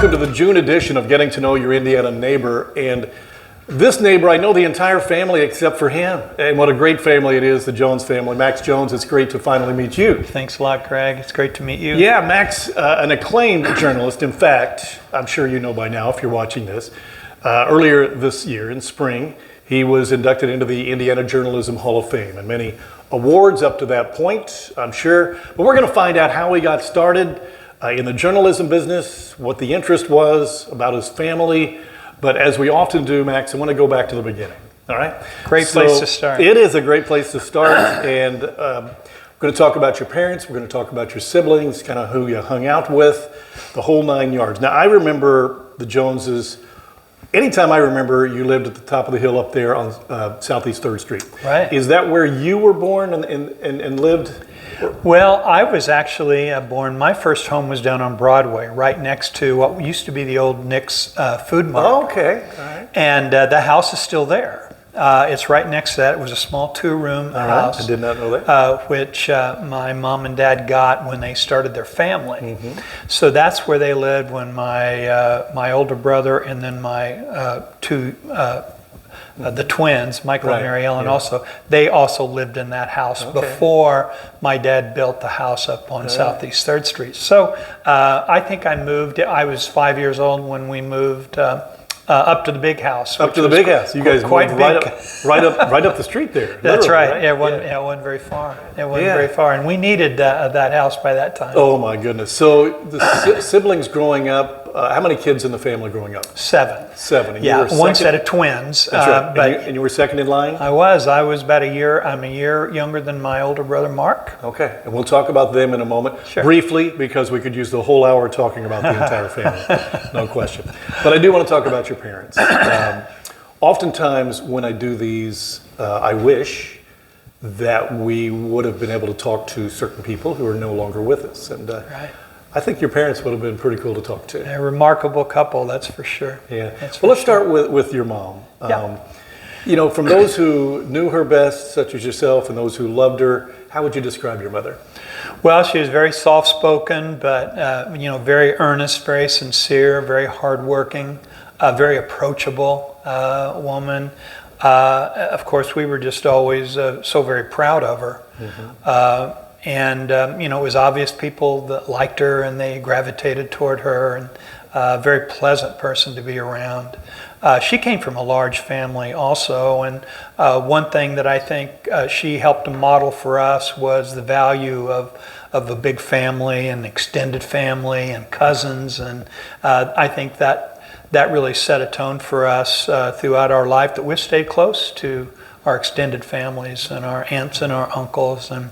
welcome to the June edition of Getting to Know Your Indiana Neighbor. And this neighbor, I know the entire family except for him. And what a great family it is, the Jones family. Max Jones, it's great to finally meet you. Thanks a lot, Greg. It's great to meet you. Yeah, Max, an acclaimed journalist. In fact, I'm sure you know by now if you're watching this. Earlier this year, in spring, he was inducted into the Indiana Journalism Hall of Fame and many awards up to that point, I'm sure. But we're going to find out how he got started in the journalism business, what the interest was, about his family. But as we often do, Max, I want to go back to the beginning. All right? Great place to start. It is a great place to start. And we're going to talk about your parents. We're going to talk about your siblings, kind of who you hung out with, the whole 9 yards. Now, I remember the Joneses. Anytime I remember, you lived at the top of the hill up there on Southeast 3rd Street. Right. Is that where you were born and lived? Well, I was actually born, my first home was down on Broadway, right next to what used to be the old Nick's Food Mart. Oh, okay. All right. And the house is still there. It's right next to that. It was a small 2-room house. I did not know that. Which my mom and dad got when they started their family. Mm-hmm. So that's where they lived when my older brother and then my the twins, Michael and Mary Ellen, they also lived in that house before my dad built the house up on Southeast 3rd Street. So I think I was 5 years old when we moved up to the big house. Up to the big house. You guys quite moved big. right up the street there. That's right. Right? Yeah, it wasn't very far. It wasn't very far, and we needed that house by that time. Oh my goodness! So the siblings growing up. How many kids in the family growing up? 7. 7. And yeah, you were one set of twins. That's right. And you were second in line? I was about a year. I'm a year younger than my older brother, Mark. Okay, and we'll talk about them in a moment. Sure. Briefly, because we could use the whole hour talking about the entire family. No question. But I do want to talk about your parents. Oftentimes when I do these, I wish that we would have been able to talk to certain people who are no longer with us. And right. I think your parents would have been pretty cool to talk to. A remarkable couple, that's for sure. Yeah. Well, let's start with your mom. You know, from those who knew her best, such as yourself, and those who loved her, how would you describe your mother? Well, she was very soft-spoken, but very earnest, very sincere, very hardworking, very approachable woman. Of course, we were just always so very proud of her. Mm-hmm. And it was obvious people that liked her and they gravitated toward her, and a very pleasant person to be around. She came from a large family also, and one thing that I think she helped to model for us was the value of a big family and extended family and cousins, and I think that really set a tone for us throughout our life, that we've stayed close to our extended families and our aunts and our uncles, and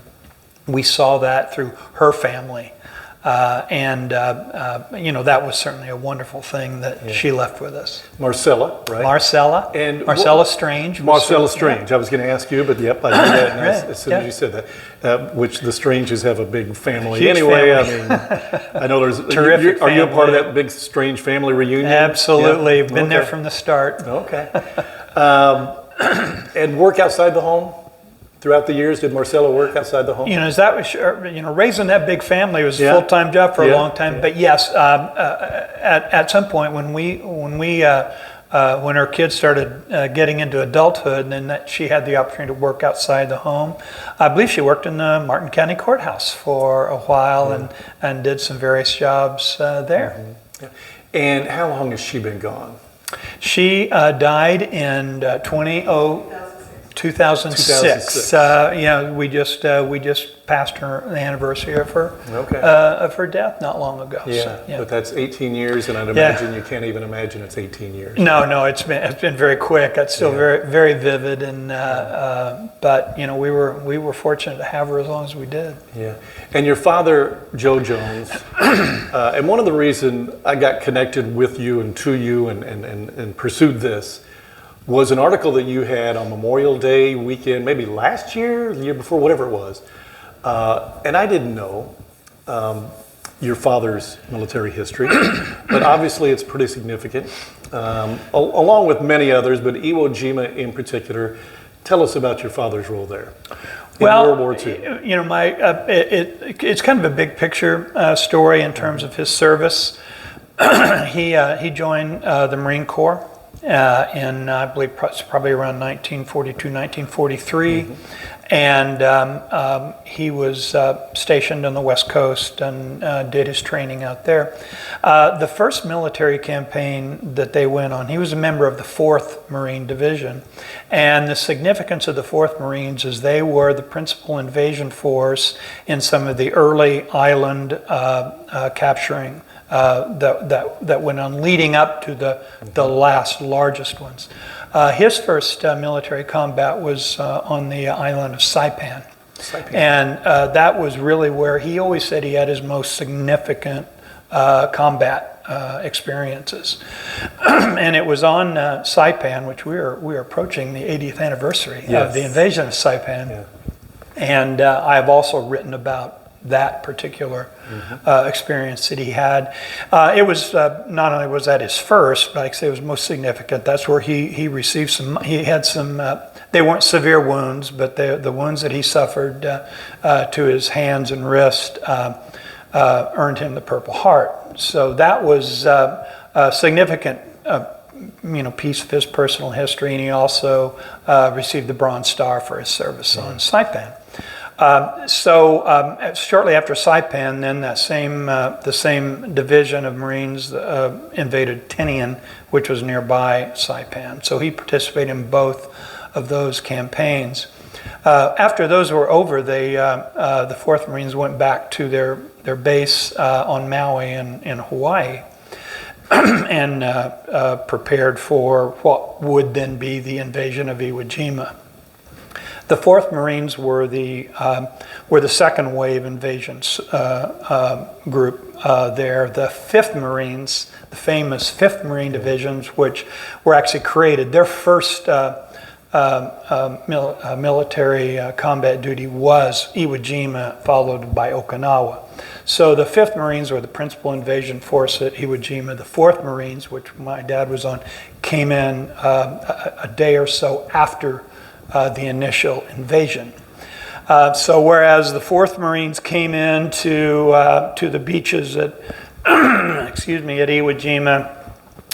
we saw that through her family. That was certainly a wonderful thing that she left with us. Marcella, right? Marcella Strange. Marcella Strange. I was going to ask you, but yep, I knew that as soon as you said that. Which the Stranges have a big family. Huge anyway, family. I know there's terrific. Are you a part of that big Strange family reunion? Absolutely. Yeah? Been there from the start. Okay. And work outside the home? Throughout the years, did Marcella work outside the home? Raising that big family was a full-time job for a long time. Yeah. But yes, at some point when her kids started getting into adulthood, and then she had the opportunity to work outside the home. I believe she worked in the Martin County Courthouse for a while and did some various jobs there. Mm-hmm. Yeah. And how long has she been gone? She died in 2006. We just passed the anniversary of her death not long ago. Yeah, but that's 18 years, and I'd imagine you can't even imagine it's 18 years. No, it's been very quick. It's still very very vivid, and but we were fortunate to have her as long as we did. Yeah, and your father, Joe Jones, and one of the reasons I got connected with you and to you and pursued this was an article that you had on Memorial Day weekend, maybe last year, the year before, whatever it was. And I didn't know your father's military history, but obviously it's pretty significant, along with many others, but Iwo Jima in particular. Tell us about your father's role there in World War II. It's kind of a big picture story in terms of his service. He joined the Marine Corps in, I believe, probably around 1942, 1943. And he was stationed on the West Coast and did his training out there. The first military campaign that they went on, he was a member of the 4th Marine Division. And the significance of the 4th Marines is they were the principal invasion force in some of the early island capturing that went on, leading up to the last largest ones. His first military combat was on the island of Saipan. And that was really where he always said he had his most significant combat experiences. And it was on Saipan, which we are approaching the 80th anniversary of the invasion of Saipan. Yeah. And I've also written about that particular experience that he had. It was not only was that his first, but like I say, it was most significant. That's where he received some. He had some. They weren't severe wounds, but the wounds that he suffered to his hands and wrist earned him the Purple Heart. So that was a significant. Piece of his personal history, and he also received the Bronze Star for his service on Saipan. Shortly after Saipan, then the same division of Marines invaded Tinian, which was nearby Saipan. So he participated in both of those campaigns. After those were over, the 4th Marines went back to their base on Maui in Hawaii and prepared for what would then be the invasion of Iwo Jima. The 4th Marines were the second wave invasions group there. The 5th Marines, the famous 5th Marine divisions, which were actually created, their first military combat duty was Iwo Jima, followed by Okinawa. So the 5th Marines were the principal invasion force at Iwo Jima. The 4th Marines, which my dad was on, came in a day or so after the initial invasion. So whereas the 4th Marines came in to the beaches at at Iwo Jima,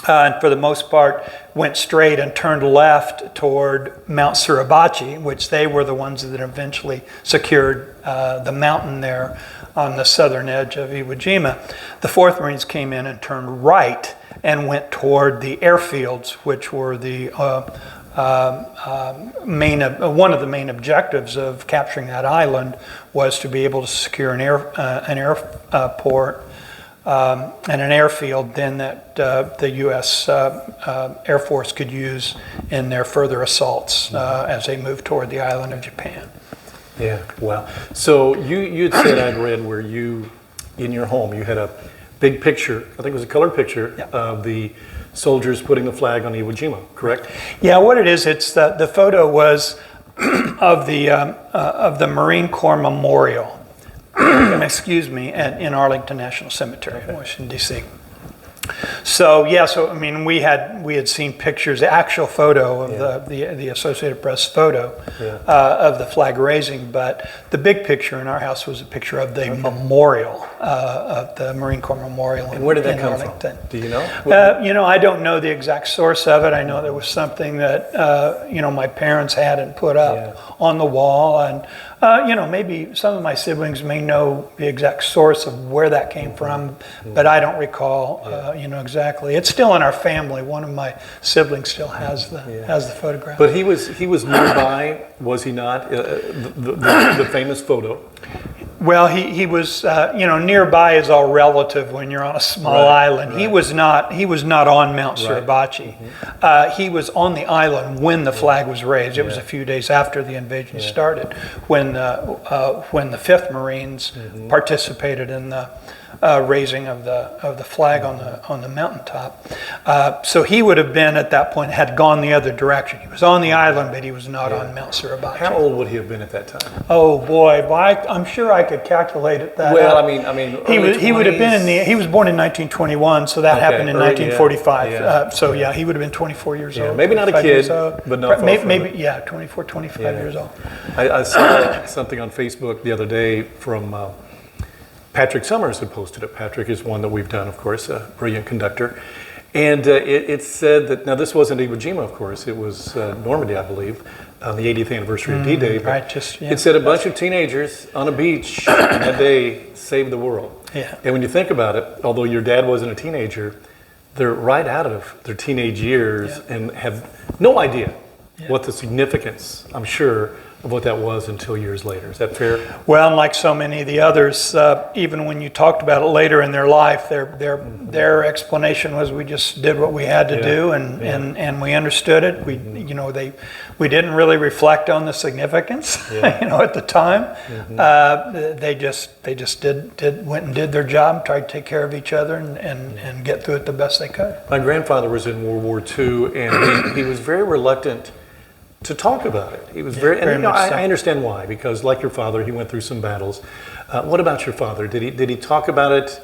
and for the most part went straight and turned left toward Mount Suribachi, which they were the ones that eventually secured the mountain there on the southern edge of Iwo Jima. The 4th Marines came in and turned right and went toward the airfields, which were the one of the main objectives of capturing that island was to be able to secure an airport and an airfield then that the U.S. Air Force could use in their further assaults as they moved toward the island of Japan. Yeah, wow. So you'd said, I'd read where you, in your home, you had a big picture, I think it was a colored picture, of the soldiers putting the flag on Iwo Jima, correct? Yeah, what it is, it's the photo was of the Marine Corps Memorial, in Arlington National Cemetery in Washington, D.C. So I mean, we had seen pictures, the actual photo of the Associated Press photo of the flag raising, but the big picture in our house was a picture of the memorial, of the Marine Corps Memorial. And where did that come from? Do you know? I don't know the exact source of it. I know there was something that my parents had and put up on the wall, and maybe some of my siblings may know the exact source of where that came from, but I don't recall. Exactly. It's still in our family. One of my siblings still has the photograph. But he was nearby, was he not? The famous photo. Well, he was. Nearby is all relative when you're on a small island. Right. He was not on Mount Suribachi. He was on the island when the flag was raised. It was a few days after the invasion started, when the 5th Marines participated in the raising of the flag on the mountaintop. So he would have been at that point, had gone the other direction. He was on the island, but he was not on Mount Suribachi. How old would he have been at that time? Oh boy, I'm sure I could calculate it that. Well, out. I mean, he would have been he was born in 1921, so that happened in 1945. He would have been 24 years old. Maybe not a kid, but not far from maybe 24, 25 years old. I saw something on Facebook the other day from Patrick Summers had posted it. Patrick is one that we've done, of course, a brilliant conductor. And it said that, now this wasn't Iwo Jima, of course, it was Normandy, I believe, on the 80th anniversary of D-Day. Right, It said a bunch of teenagers on a beach on that day saved the world. Yeah. And when you think about it, although your dad wasn't a teenager, they're right out of their teenage years and have no idea what the significance, I'm sure, of what that was until years later. Is that fair? Well, and like so many of the others, even when you talked about it later in their life, their explanation was, we just did what we had to do, and we understood it. We we didn't really reflect on the significance, at the time. They just went and did their job, tried to take care of each other, and get through it the best they could. My grandfather was in World War II, and he was very reluctant to talk about it. He was very I understand why, because like your father, he went through some battles. What about your father? Did he talk about it?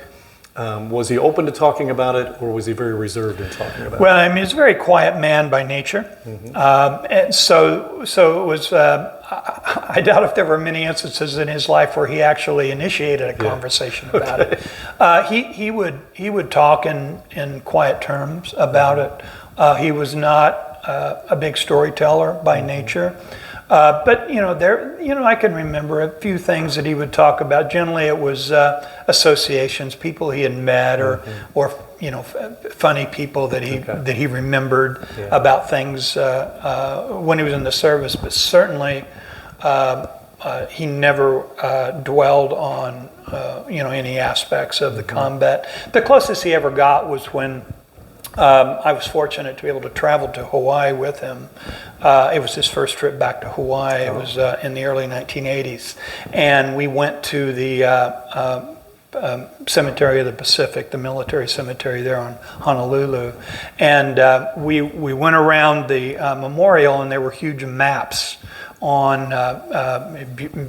Was he open to talking about it, or was he very reserved in talking about it? Well, I mean, he's a very quiet man by nature, and so it was. I doubt if there were many instances in his life where he actually initiated a conversation about it. He would talk in quiet terms about it. He was not a big storyteller by nature, but I can remember a few things that he would talk about. Generally, it was associations, people he had met, or funny people that he remembered about things when he was in the service. But certainly, he never dwelled on any aspects of the combat. The closest he ever got was when. I was fortunate to be able to travel to Hawaii with him. It was his first trip back to Hawaii. It was in the early 1980s. And we went to the Cemetery of the Pacific, the military cemetery there on Honolulu. And we went around the memorial, and there were huge maps on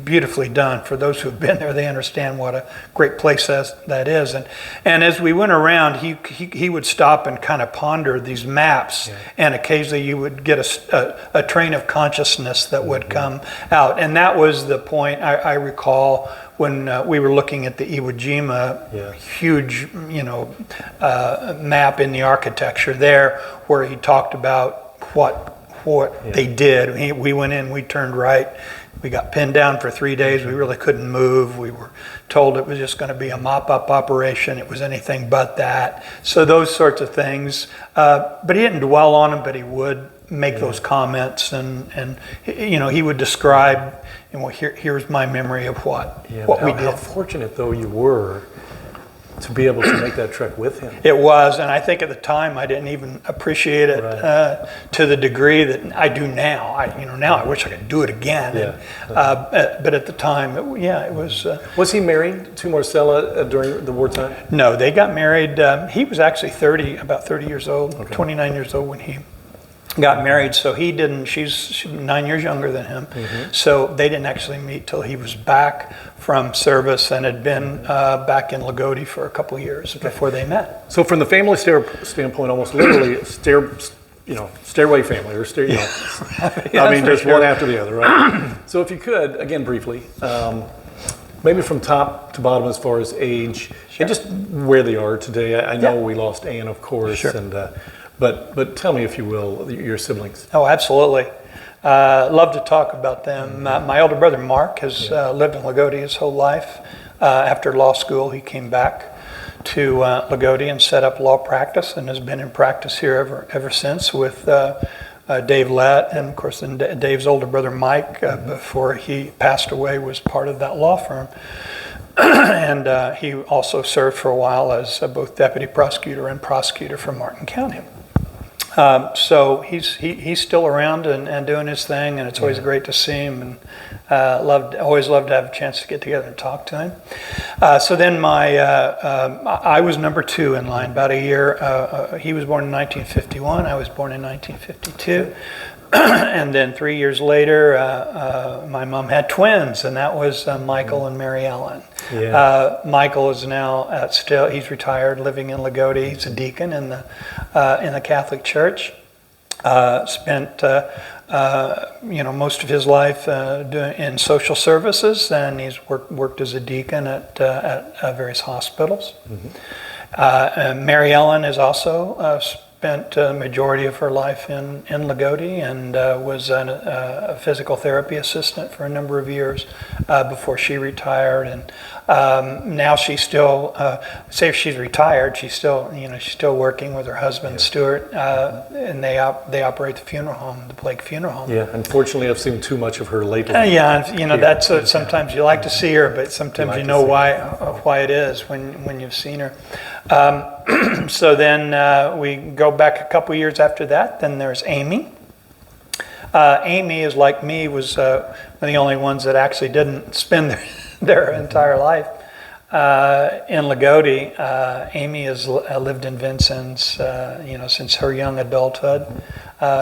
beautifully done. For those who've been there, they understand what a great place that is. And as we went around, he would stop and kind of ponder these maps, and occasionally you would get a train of consciousness that would come out. And that was the point I recall when we were looking at the Iwo Jima huge map in the architecture there, where he talked about what they did. We went in, we turned right, we got pinned down for 3 days, we really couldn't move. We were told it was just going to be a mop-up operation. It was anything but that. So those sorts of things. But he didn't dwell on them, but he would make those comments, and he would describe, here's my memory of what we did. How fortunate, though, you were to be able to make that trek with him. It was, and I think at the time I didn't even appreciate it to the degree that I do now. Now I wish I could do it again. But at the time, it was. Was he married to Marcella during the wartime? No, they got married. He was actually about 30 years old, 29 years old when he got married. So he didn't. She's 9 years younger than him. So they didn't actually meet till he was back from service and had been back in Loogootee for a couple of years before they met. So from the family standpoint, almost literally stairway family, or just one after the other, right? So if you could, again, briefly, maybe from top to bottom as far as age, and just where they are today. I know we lost Anne, of course, and but tell me, if you will, your siblings. Oh, absolutely. Love to talk about them. My older brother Mark has lived in Loogootee his whole life. After law school, he came back to Loogootee and set up law practice, and has been in practice here ever since with Dave Lett, and of course then Dave's older brother Mike, before he passed away, was part of that law firm. And he also served for a while as both deputy prosecutor and prosecutor for Martin County. So he's still around and doing his thing, and it's always great to see him, and always loved to have a chance to get together and talk to him. So then I was number 2 in line, about a year. He was born in 1951. I was born in 1952. And then 3 years later, my mom had twins, and that was Michael and Mary Ellen. Michael is now he's retired, living in Loogootee. He's a deacon in the Catholic Church. Spent most of his life in social services, and he's worked as a deacon at various hospitals. Mary Ellen has also spent the majority of her life in Loogootee, and was a physical therapy assistant for a number of years before she retired. And now she's still, say if she's retired, she's still working with her husband Stuart, and they operate the funeral home, the Blake Funeral Home. Yeah, unfortunately, I've seen too much of her lately. That's sometimes you like to see her, but sometimes you know why it is when you've seen her. So then we go back a couple years after that. Then there's Amy. Amy is like me, was one of the only ones that actually didn't spend their entire life in Loogootee. Amy has lived in Vincennes, since her young adulthood,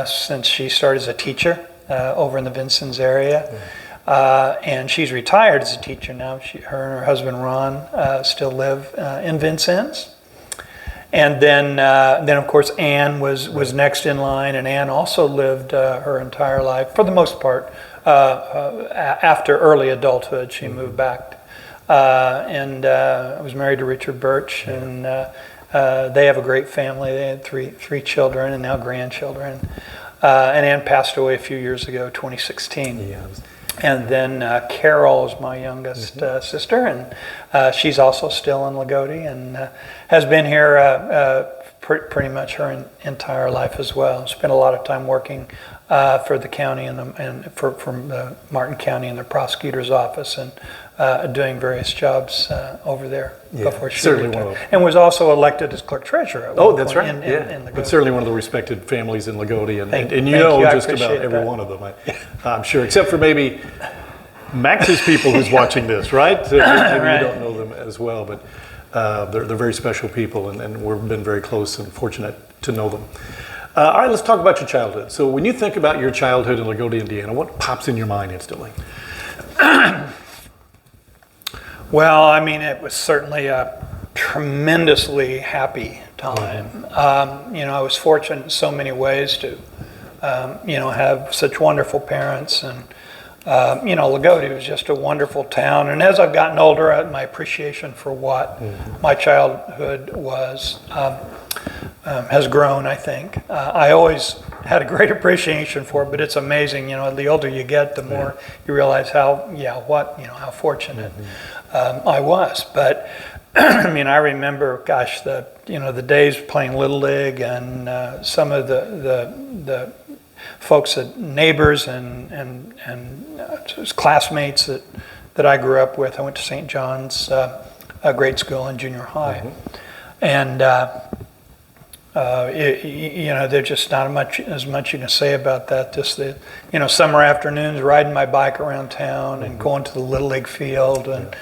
since she started as a teacher over in the Vincennes area. And she's retired as a teacher now. Her and her husband Ron still live in Vincennes. And then of course Anne was next in line, and Anne also lived her entire life, for the most part. After early adulthood, she moved back, and was married to Richard Birch, and they have a great family. They had three children and now grandchildren. And Anne passed away a few years ago, 2016. Yeah. And then Carol is my youngest sister, and she's also still in Loogootee, and has been here pretty much her entire life as well. Spent a lot of time working for the county and from the Martin County and the prosecutor's office, and doing various jobs over there before she retired. And was also elected as clerk treasurer. That's right. In but certainly one of the respected families in Loogootee, and just about every one of them, I'm sure, except for maybe Max's people who's watching this, right? Maybe you don't know them as well, but they're very special people, and we've been very close and fortunate to know them. All right, let's talk about your childhood. So when you think about your childhood in Loogootee, Indiana, what pops in your mind instantly? Well, I mean, it was certainly a tremendously happy time. I was fortunate in so many ways to, have such wonderful parents, and Loogootee was just a wonderful town. And as I've gotten older, my appreciation for what my childhood was has grown, I think. I always had a great appreciation for it, but it's amazing, the older you get, the more you realize how fortunate I was. But I mean, I remember, the days playing Little League, and some of the folks, neighbors and classmates that I grew up with. I went to St. John's grade school and junior high, and there's just not as much you can say about that. Just the summer afternoons riding my bike around town and going to the Little League field, and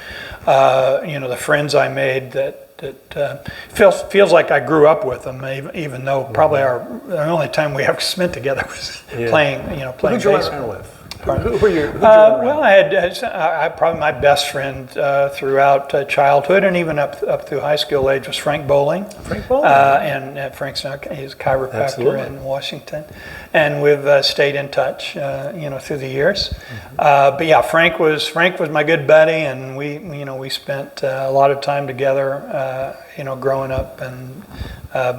the friends I made that feels like I grew up with them, even though probably the only time we ever spent together was playing Who'd you run around with? Who were you? Well, I had probably my best friend throughout childhood, and even up through high school age, was Frank Bowling. Frank Bowling. And Frank's now he's a chiropractor in Washington, and we've stayed in touch, through the years. But yeah, Frank was my good buddy, and we spent a lot of time together, growing up, and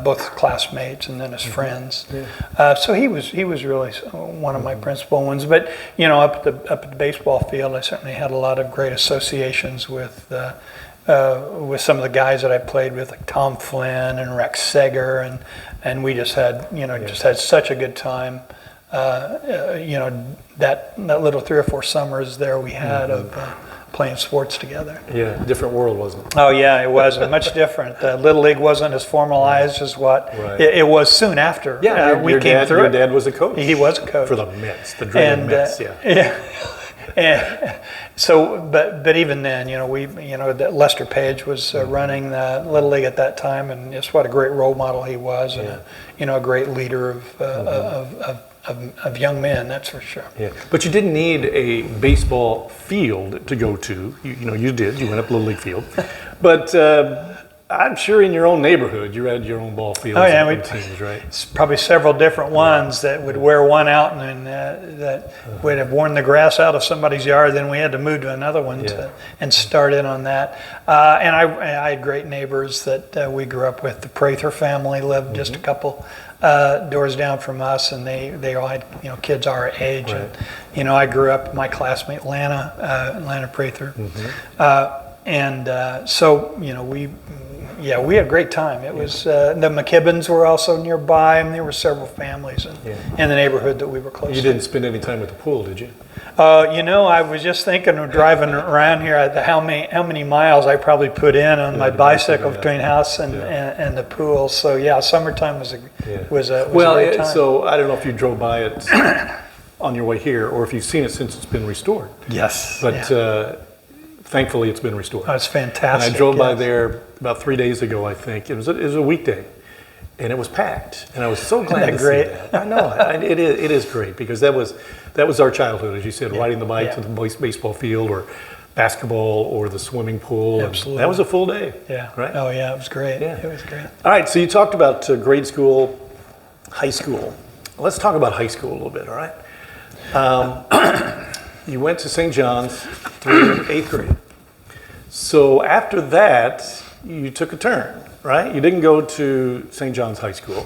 both classmates and then as friends. So he was really one of my principal ones. But up at the baseball field, I certainly had a lot of great associations with some of the guys that I played with, like Tom Flynn and Rex Seger, and we just had had such a good time. That little 3 or 4 summers there we had of playing sports together. Yeah, different world, wasn't it? Oh yeah, it was much different. Little League wasn't as formalized as what it was soon after we came through. Your dad was a coach. He was a coach for the Mets, the dreaded Mets. And so, but even then, that Lester Page was running the Little League at that time, and just what a great role model he was, and a great leader of young men, that's for sure. Yeah, but you didn't need a baseball field to go to. You did. You went up Little League field, but I'm sure in your own neighborhood, you had your own ball fields and teams, right? It's probably several different ones that would wear one out and that would have worn the grass out of somebody's yard. Then we had to move to another one and start in on that. And I had great neighbors that we grew up with. The Prather family lived just a couple doors down from us, and they all had kids our age. Right. And, I grew up, my classmate Lana Prather, so we had a great time. It was the McKibbins were also nearby, and there were several families in the neighborhood that we were close to. You didn't spend any time at the pool, did you? I was just thinking of driving around here at how many miles I probably put in on my bicycle between house and the pool. So summertime was a great time. So I don't know if you drove by it on your way here, or if you've seen it since it's been restored. Yes, but. Thankfully, it's been restored. Oh, it's fantastic. And I drove by there about 3 days ago, I think. It was a weekday, and it was packed. And I was so glad to see that. I know it is great, because that was our childhood, as you said, riding the bike to the baseball field or basketball or the swimming pool. Absolutely. That was a full day. Yeah. Right. Oh yeah, it was great. Yeah. It was great. All right. So you talked about grade school, high school. Let's talk about high school a little bit. All right. You went to St. John's through 8th grade. So after that, you took a turn, right? You didn't go to St. John's High School.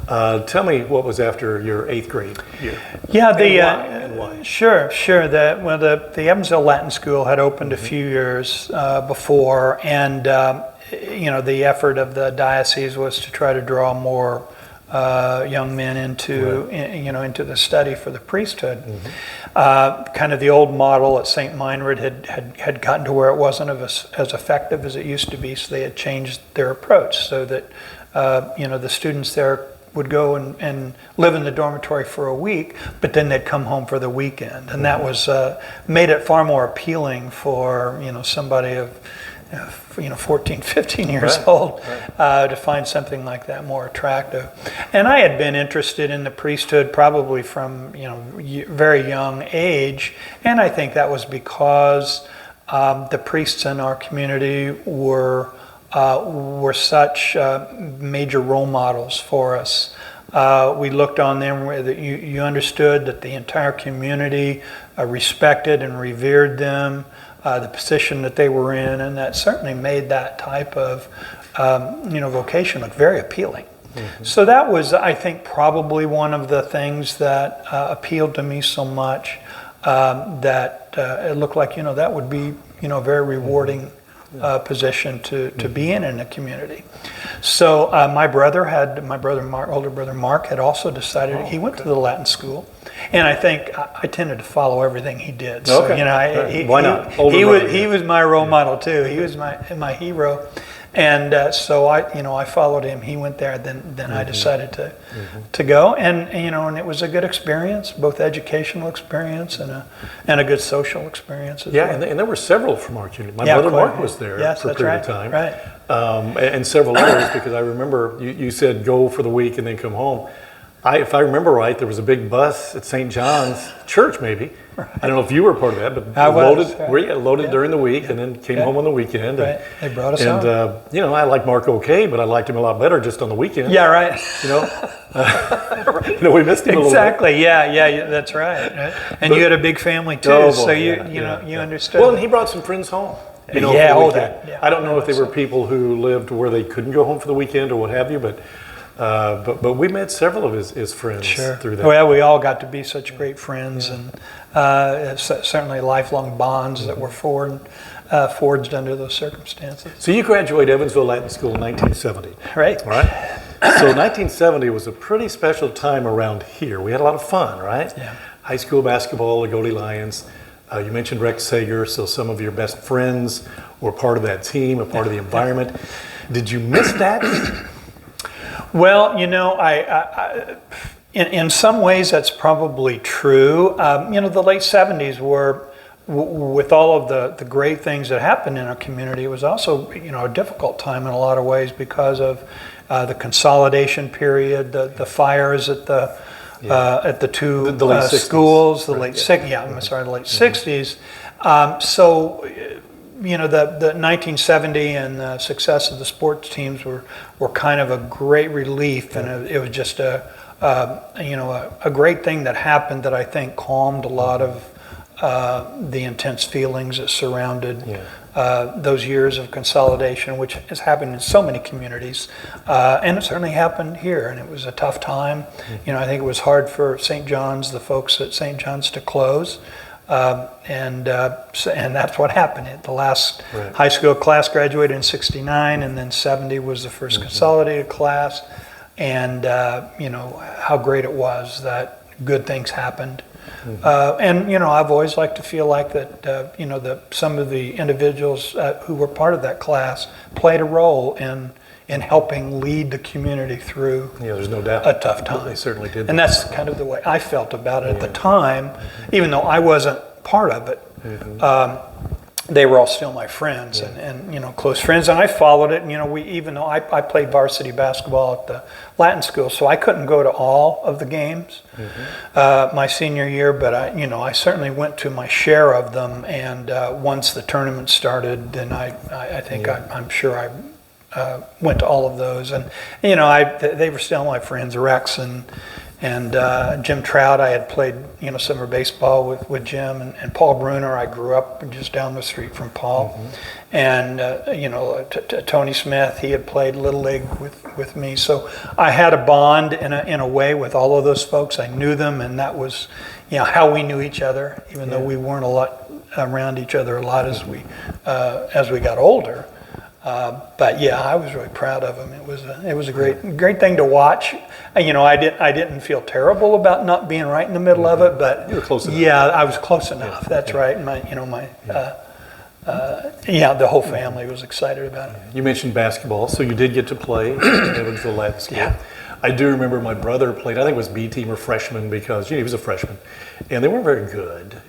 Tell me what was after your 8th grade year. Yeah, and why? Sure. The Evansville Latin School had opened a few years before, and the effort of the diocese was to try to draw more young men into the study for the priesthood. Kind of the old model at St. Meinrad had gotten to where it wasn't as effective as it used to be, so they had changed their approach so that the students there would go and live in the dormitory for a week, but then they'd come home for the weekend, and that was made it far more appealing for somebody of 14, 15 years old, to find something like that more attractive. And I had been interested in the priesthood probably from very young age, and I think that was because the priests in our community were such major role models for us. We looked on them where you understood that the entire community respected and revered them, the position that they were in, and that certainly made that type of vocation look very appealing. So that was, I think, probably one of the things that appealed to me so much, that it looked like that would be a very rewarding position to be in the community. So my older brother Mark had also decided he went to the Latin school, and I think I tended to follow everything he did. So why not? He was my role model too. He was my hero, and so I followed him. He went there, then I decided to go, and it was a good experience, both educational experience and a good social experience as well. And there were several from our community. My brother Mark was there for a period of time, right? And several others, because I remember you said go for the week and then come home. If I remember right, there was a big bus at St. John's Church, maybe. Right. I don't know if you were part of that, but loaded during the week and then came home on the weekend. Right. They brought us home. And, I liked Mark okay, but I liked him a lot better just on the weekend. Yeah, right. We missed him a little bit. Exactly, yeah, that's right. And you had a big family too, so you understood. Well, and he brought some friends home. I don't know if they were people who lived where they couldn't go home for the weekend or what have you, but we met several of his friends through that. Well, we all got to be such great friends, and certainly lifelong bonds that were forged under those circumstances. So you graduated Evansville Latin School in 1970. Right. All right. So 1970 was a pretty special time around here. We had a lot of fun, right? Yeah. High school basketball, Loogootee Lions. You mentioned Rex Sager, so some of your best friends were part of that team, a part of the environment. Did you miss that? Well, I in some ways that's probably true. The late 70s were, with all of the great things that happened in our community, it was also a difficult time in a lot of ways because of the consolidation period, the fires at the two schools, the late 60s. So the 1970 and the success of the sports teams were kind of a great relief, and it was just a great thing that happened that I think calmed a lot of the intense feelings that surrounded those years of consolidation, which has happened in so many communities, and it certainly happened here. And it was a tough time. I think it was hard for St. John's, the folks at St. John's, to close. And that's what happened. The last high school class graduated in '69, and then '70 was the first consolidated class. And how great it was that good things happened. And I've always liked to feel like that some of the individuals who were part of that class played a role in helping lead the community through there's no doubt. a tough time. They certainly did. And that's kind of the way I felt about it at the time, even though I wasn't part of it. They were all still my friends and close friends, and I followed it. And even though I played varsity basketball at the Latin school, so I couldn't go to all of the games my senior year, but I certainly went to my share of them. And once the tournament started, then I'm sure I went to all of those. And they were still my friends, Rex and Jim Trout. I had played summer baseball with Jim, and Paul Bruner. I grew up just down the street from Paul. And Tony Smith, he had played Little League with me, so I had a bond in a way with all of those folks. I knew them, and that was how we knew each other, even though we weren't around each other a lot as we got older. But I was really proud of him. It was a great thing to watch. I didn't feel terrible about not being right in the middle of it, but you were close enough. Yeah, I was close enough. That's right. The whole family was excited about it. You mentioned basketball, so you did get to play at Evansville Latin School. Yeah. I do remember my brother played, I think it was B team or freshman, because he was a freshman, and they weren't very good.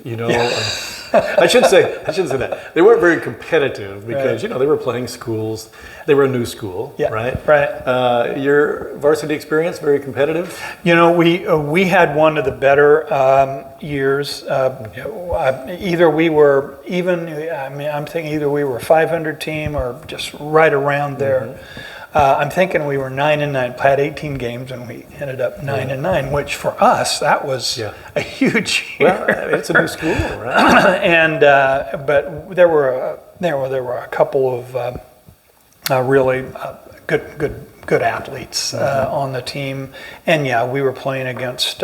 I shouldn't say that. They weren't very competitive because they were playing schools. They were a new school, right? Right. Your varsity experience, very competitive. We had one of the better years. Either we were I'm thinking either we were a 500 team or just right around there. I'm thinking we were 9-9, had 18 games, and we ended up 9-9, which for us, that was a huge year. Well, it's a new school, right? And but there were a couple of really good athletes on the team, and we were playing against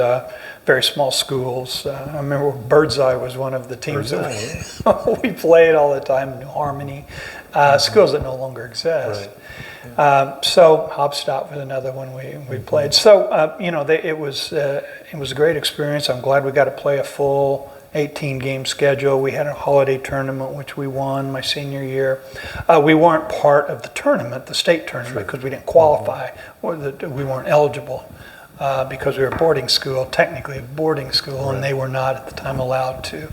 very small schools. I remember Birdseye was one of the teams that we played all the time. New Harmony, schools that no longer exist. Right. So Hopstop was another one we played. So it was a great experience. I'm glad we got to play a full 18-game schedule. We had a holiday tournament, which we won my senior year. We weren't part of the tournament, the state tournament, because we didn't qualify, or we weren't eligible because we were a boarding school, technically a boarding school, and they were not at the time allowed to,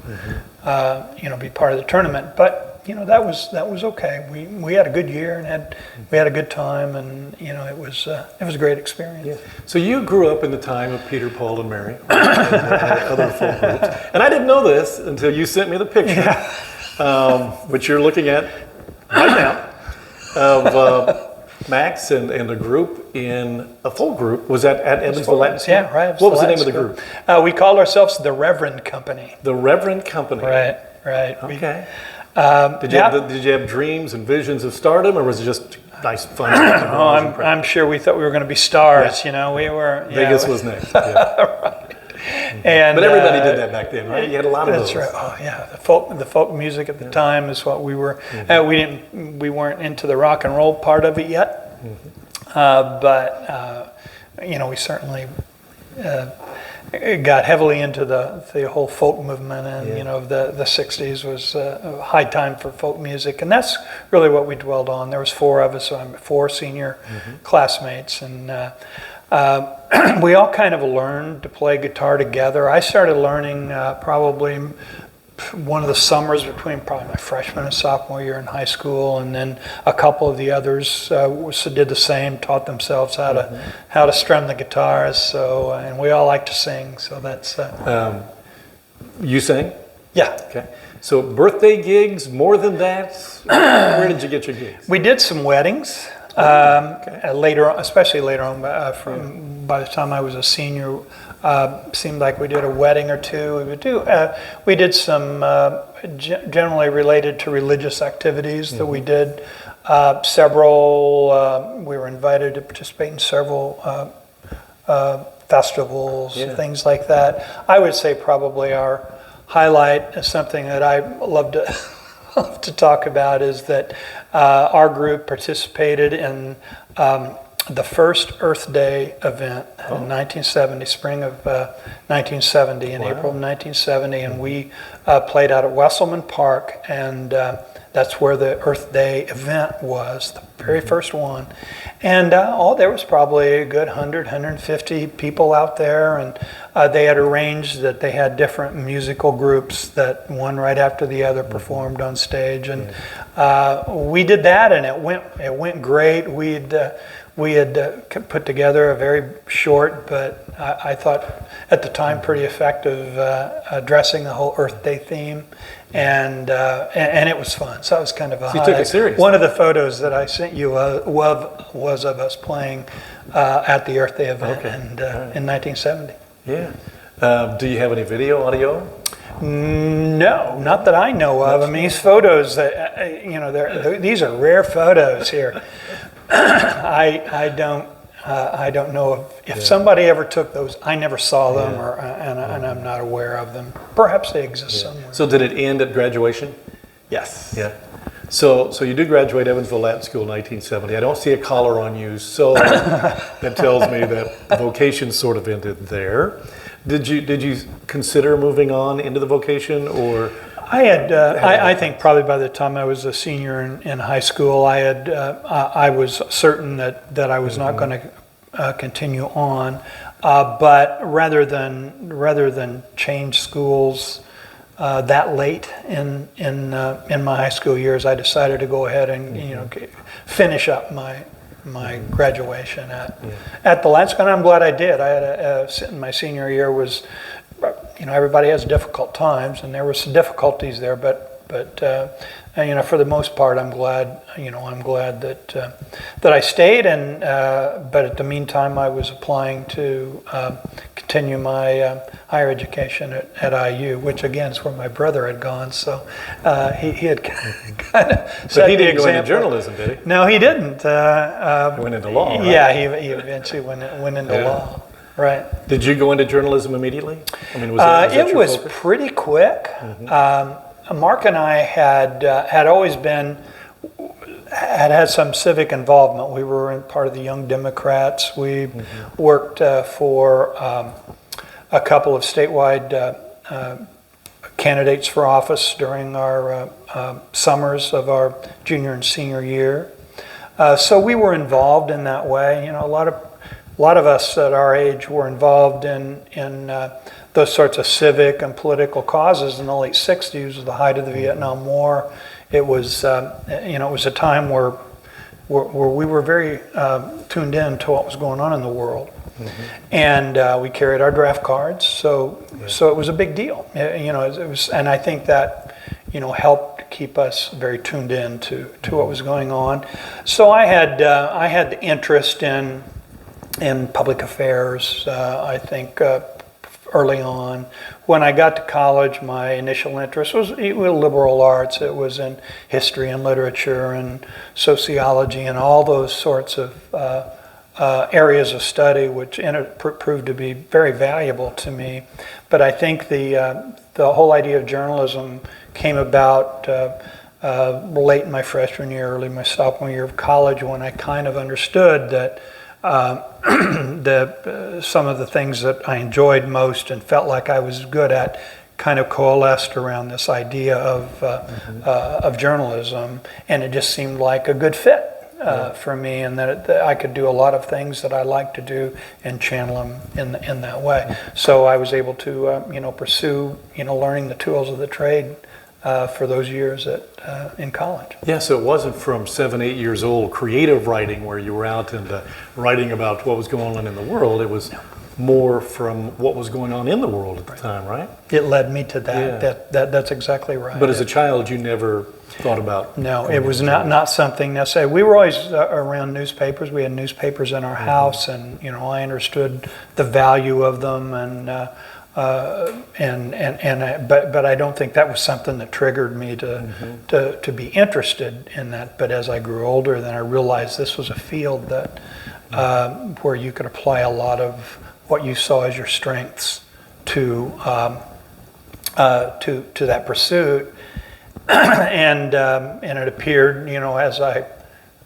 be part of the tournament. But that was okay. We had a good year and we had a good time, and it was a great experience. Yeah. So you grew up in the time of Peter, Paul, and Mary, and other folk groups, and I didn't know this until you sent me the picture, which you're looking at right now, of Max and a group in a folk group. Was that at Evansville Latin School? Yeah, right. What was the name of the group? We called ourselves the Reverend Company. The Reverend Company. Right. Okay. Did you have dreams and visions of stardom, or was it just nice fun? I'm sure we thought we were going to be stars. We were. Vegas was next. Yeah. Right. And, but everybody did that back then, right? You had a lot of those. That's right. Oh yeah, the folk music at the time is what we were. We weren't into the rock and roll part of it yet, but we certainly got heavily into the whole folk movement, and the 60s was a high time for folk music, and that's really what we dwelled on. There was 4 of us, so I'm 4 senior classmates, and we all kind of learned to play guitar together. I started learning probably one of the summers between probably my freshman and sophomore year in high school, and then a couple of the others did the same, taught themselves how to strum the guitars. So, and we all like to sing. So that's you sang? Yeah. Okay. So birthday gigs, more than that? Where did you get your gigs? We did some weddings later on, especially later on. By the time I was a senior, seemed like we did a wedding or two. We did some generally related to religious activities that we did. We were invited to participate in several festivals, things like that. I would say probably our highlight is something that I love to talk about is that our group participated in the first Earth Day event in 1970, spring of 1970, in April of 1970, and we played out at Wesselman Park, and that's where the Earth Day event was, the very first one. And there was probably a good 100, 150 people out there, and they had arranged that they had different musical groups that one right after the other performed on stage, and we did that, and it went great. We had put together a very short, but I thought at the time pretty effective, addressing the whole Earth Day theme, and it was fun. So it was kind of a highlight. You took it serious. One of the photos that I sent you was of us playing at the Earth Day event in 1970. Yeah. Do you have any video, audio? No, not that I know of. I mean, these photos, these are rare photos here. I don't know if somebody ever took those. I never saw them, and I'm not aware of them. Perhaps they exist somewhere. So did it end at graduation? Yes. Yeah. So you did graduate Evansville Latin School in 1970. I don't see a collar on you, so that tells me that the vocation sort of ended there. Did you consider moving on into the vocation, or? I had. I think probably by the time I was a senior in high school, I was certain that I was not going to continue on. But rather than change schools that late in my high school years, I decided to go ahead and finish up my graduation at the Latin School, and I'm glad I did. I had in my senior year was. Everybody has difficult times, and there were some difficulties there, but for the most part, I'm glad that I stayed, and but at the meantime, I was applying to continue my higher education at IU, which again is where my brother had gone. So he had kind of set the example. But he didn't go into journalism, did he? No, he didn't. He went into law. Right? Yeah, he eventually went into law. Right. Did you go into journalism immediately? I mean, was was pretty quick. Mark and I had always had some civic involvement. We were in part of the Young Democrats. We worked for a couple of statewide candidates for office during our summers of our junior and senior year. So we were involved in that way. A lot of us at our age were involved in those sorts of civic and political causes in the late 60s, the height of the Vietnam War. It was, it was a time where we were very tuned in to what was going on in the world. And we carried our draft cards, so it was a big deal. It was, and I think that helped keep us very tuned in to what was going on. So I had the interest in public affairs, I think, early on. When I got to college, my initial interest was liberal arts. It was in history and literature and sociology and all those sorts of areas of study, which proved to be very valuable to me. But I think the whole idea of journalism came about late in my freshman year, early my sophomore year of college, when I kind of understood that some of the things that I enjoyed most and felt like I was good at kind of coalesced around this idea of journalism, and it just seemed like a good fit for me, and that I could do a lot of things that I like to do and channel them in that way. So I was able to pursue learning the tools of the trade for those years in college. Yeah, so it wasn't from 7, 8 years old creative writing where you were out and writing about what was going on in the world. It was more from what was going on in the world at the time, right? It led me to that. Yeah. That's exactly right. But as a child, you never thought about... No, it was not something necessary. We were always around newspapers. We had newspapers in our house, and I understood the value of them, but I don't think that was something that triggered me to be interested in that. But as I grew older, then I realized this was a field that where you could apply a lot of what you saw as your strengths to that pursuit. And it appeared, as I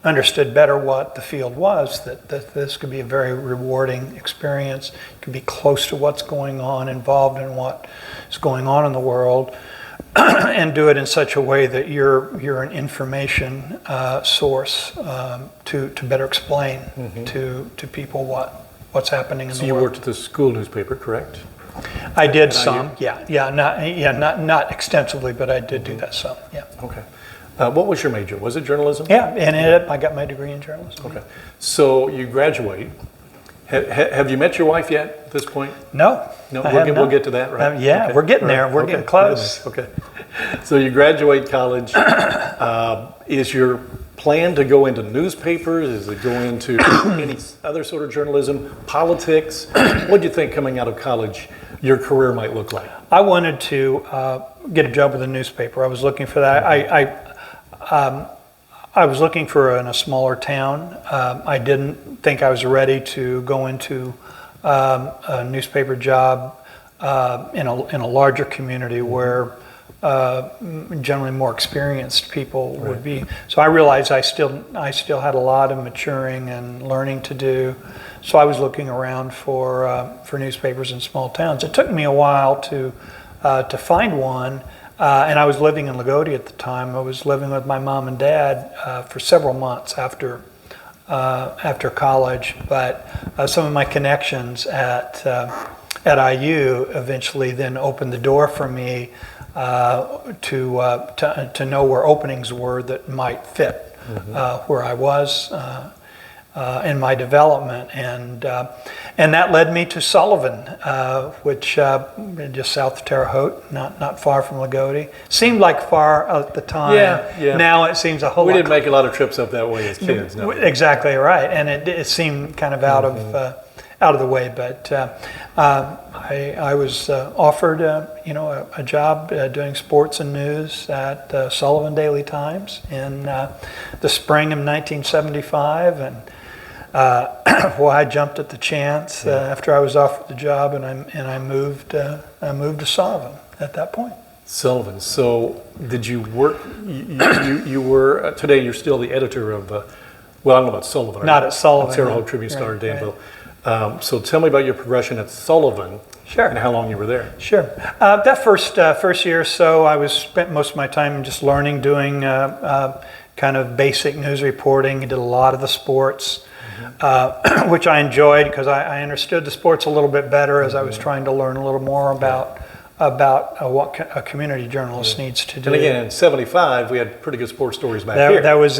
understood better what the field was, that this could be a very rewarding experience. You could be close to what's going on, involved in what is going on in the world, and do it in such a way that you're an information source to better explain to people what's happening in the world. So you worked at the school newspaper, correct? I did some, not extensively, but I did do that some, yeah. Okay. What was your major? Was it journalism? Yeah, and I got my degree in journalism. Okay. So you graduate. Have you met your wife yet at this point? No. No, we'll get to that, right? Yeah, okay. we're getting there. We're getting close. Okay. So you graduate college. Is your plan to go into newspapers? Is it go into any other sort of journalism, politics? What do you think coming out of college your career might look like? I wanted to get a job with a newspaper. I was looking for that. I was looking for in a smaller town. I didn't think I was ready to go into a newspaper job in a larger community where generally more experienced people would be. So I realized I still had a lot of maturing and learning to do. So I was looking around for newspapers in small towns. It took me a while to find one. And I was living in Loogootee at the time. I was living with my mom and dad for several months after college. But some of my connections at IU eventually then opened the door for me to know where openings were that might fit where I was in my development, and that led me to Sullivan, which just south of Terre Haute, not far from Loogootee. Seemed like far at the time. Yeah. Now it seems a whole lot. We didn't make a lot of trips up that way as kids. No. Exactly right, and it seemed kind of out of the way. But I was offered a job doing sports and news at Sullivan Daily Times in the spring of 1975, and I jumped at the chance after I was offered the job, and I moved to Sullivan at that point. Sullivan. So did you work? You were today. You're still the editor of. Well, I don't know about Sullivan. Not at Sullivan. Terre Haute Tribune Star in Danville. Right. So tell me about your progression at Sullivan. Sure. And how long you were there. Sure. That first year or so, I spent most of my time just learning, doing kind of basic news reporting. I did a lot of the sports. Which I enjoyed because I understood the sports a little bit better as I was trying to learn a little more about what a community journalist needs to do. And again, in '75, we had pretty good sports stories back here. That was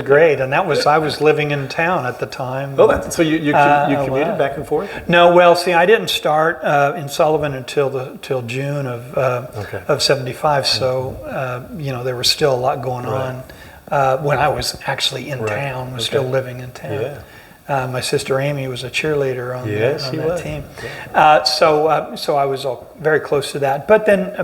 great, and I was living in town at the time. Oh, so you commuted back and forth? No, well, see, I didn't start in Sullivan till June of '75. So there was still a lot going on when I was actually in town. Was still living in town. Yeah. My sister Amy was a cheerleader on that team, so I was very close to that. But then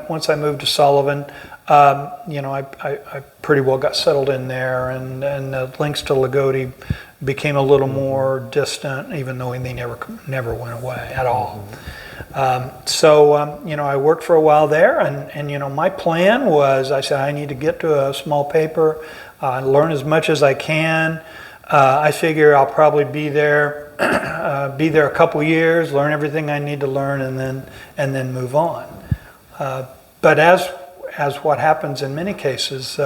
once I moved to Sullivan, I pretty well got settled in there, and the links to Loogootee became a little more distant, even though they never went away at all. I worked for a while there, and my plan was, I said I need to get to a small paper, learn as much as I can. I figure I'll probably be there a couple years, learn everything I need to learn, and then move on. But as what happens in many cases,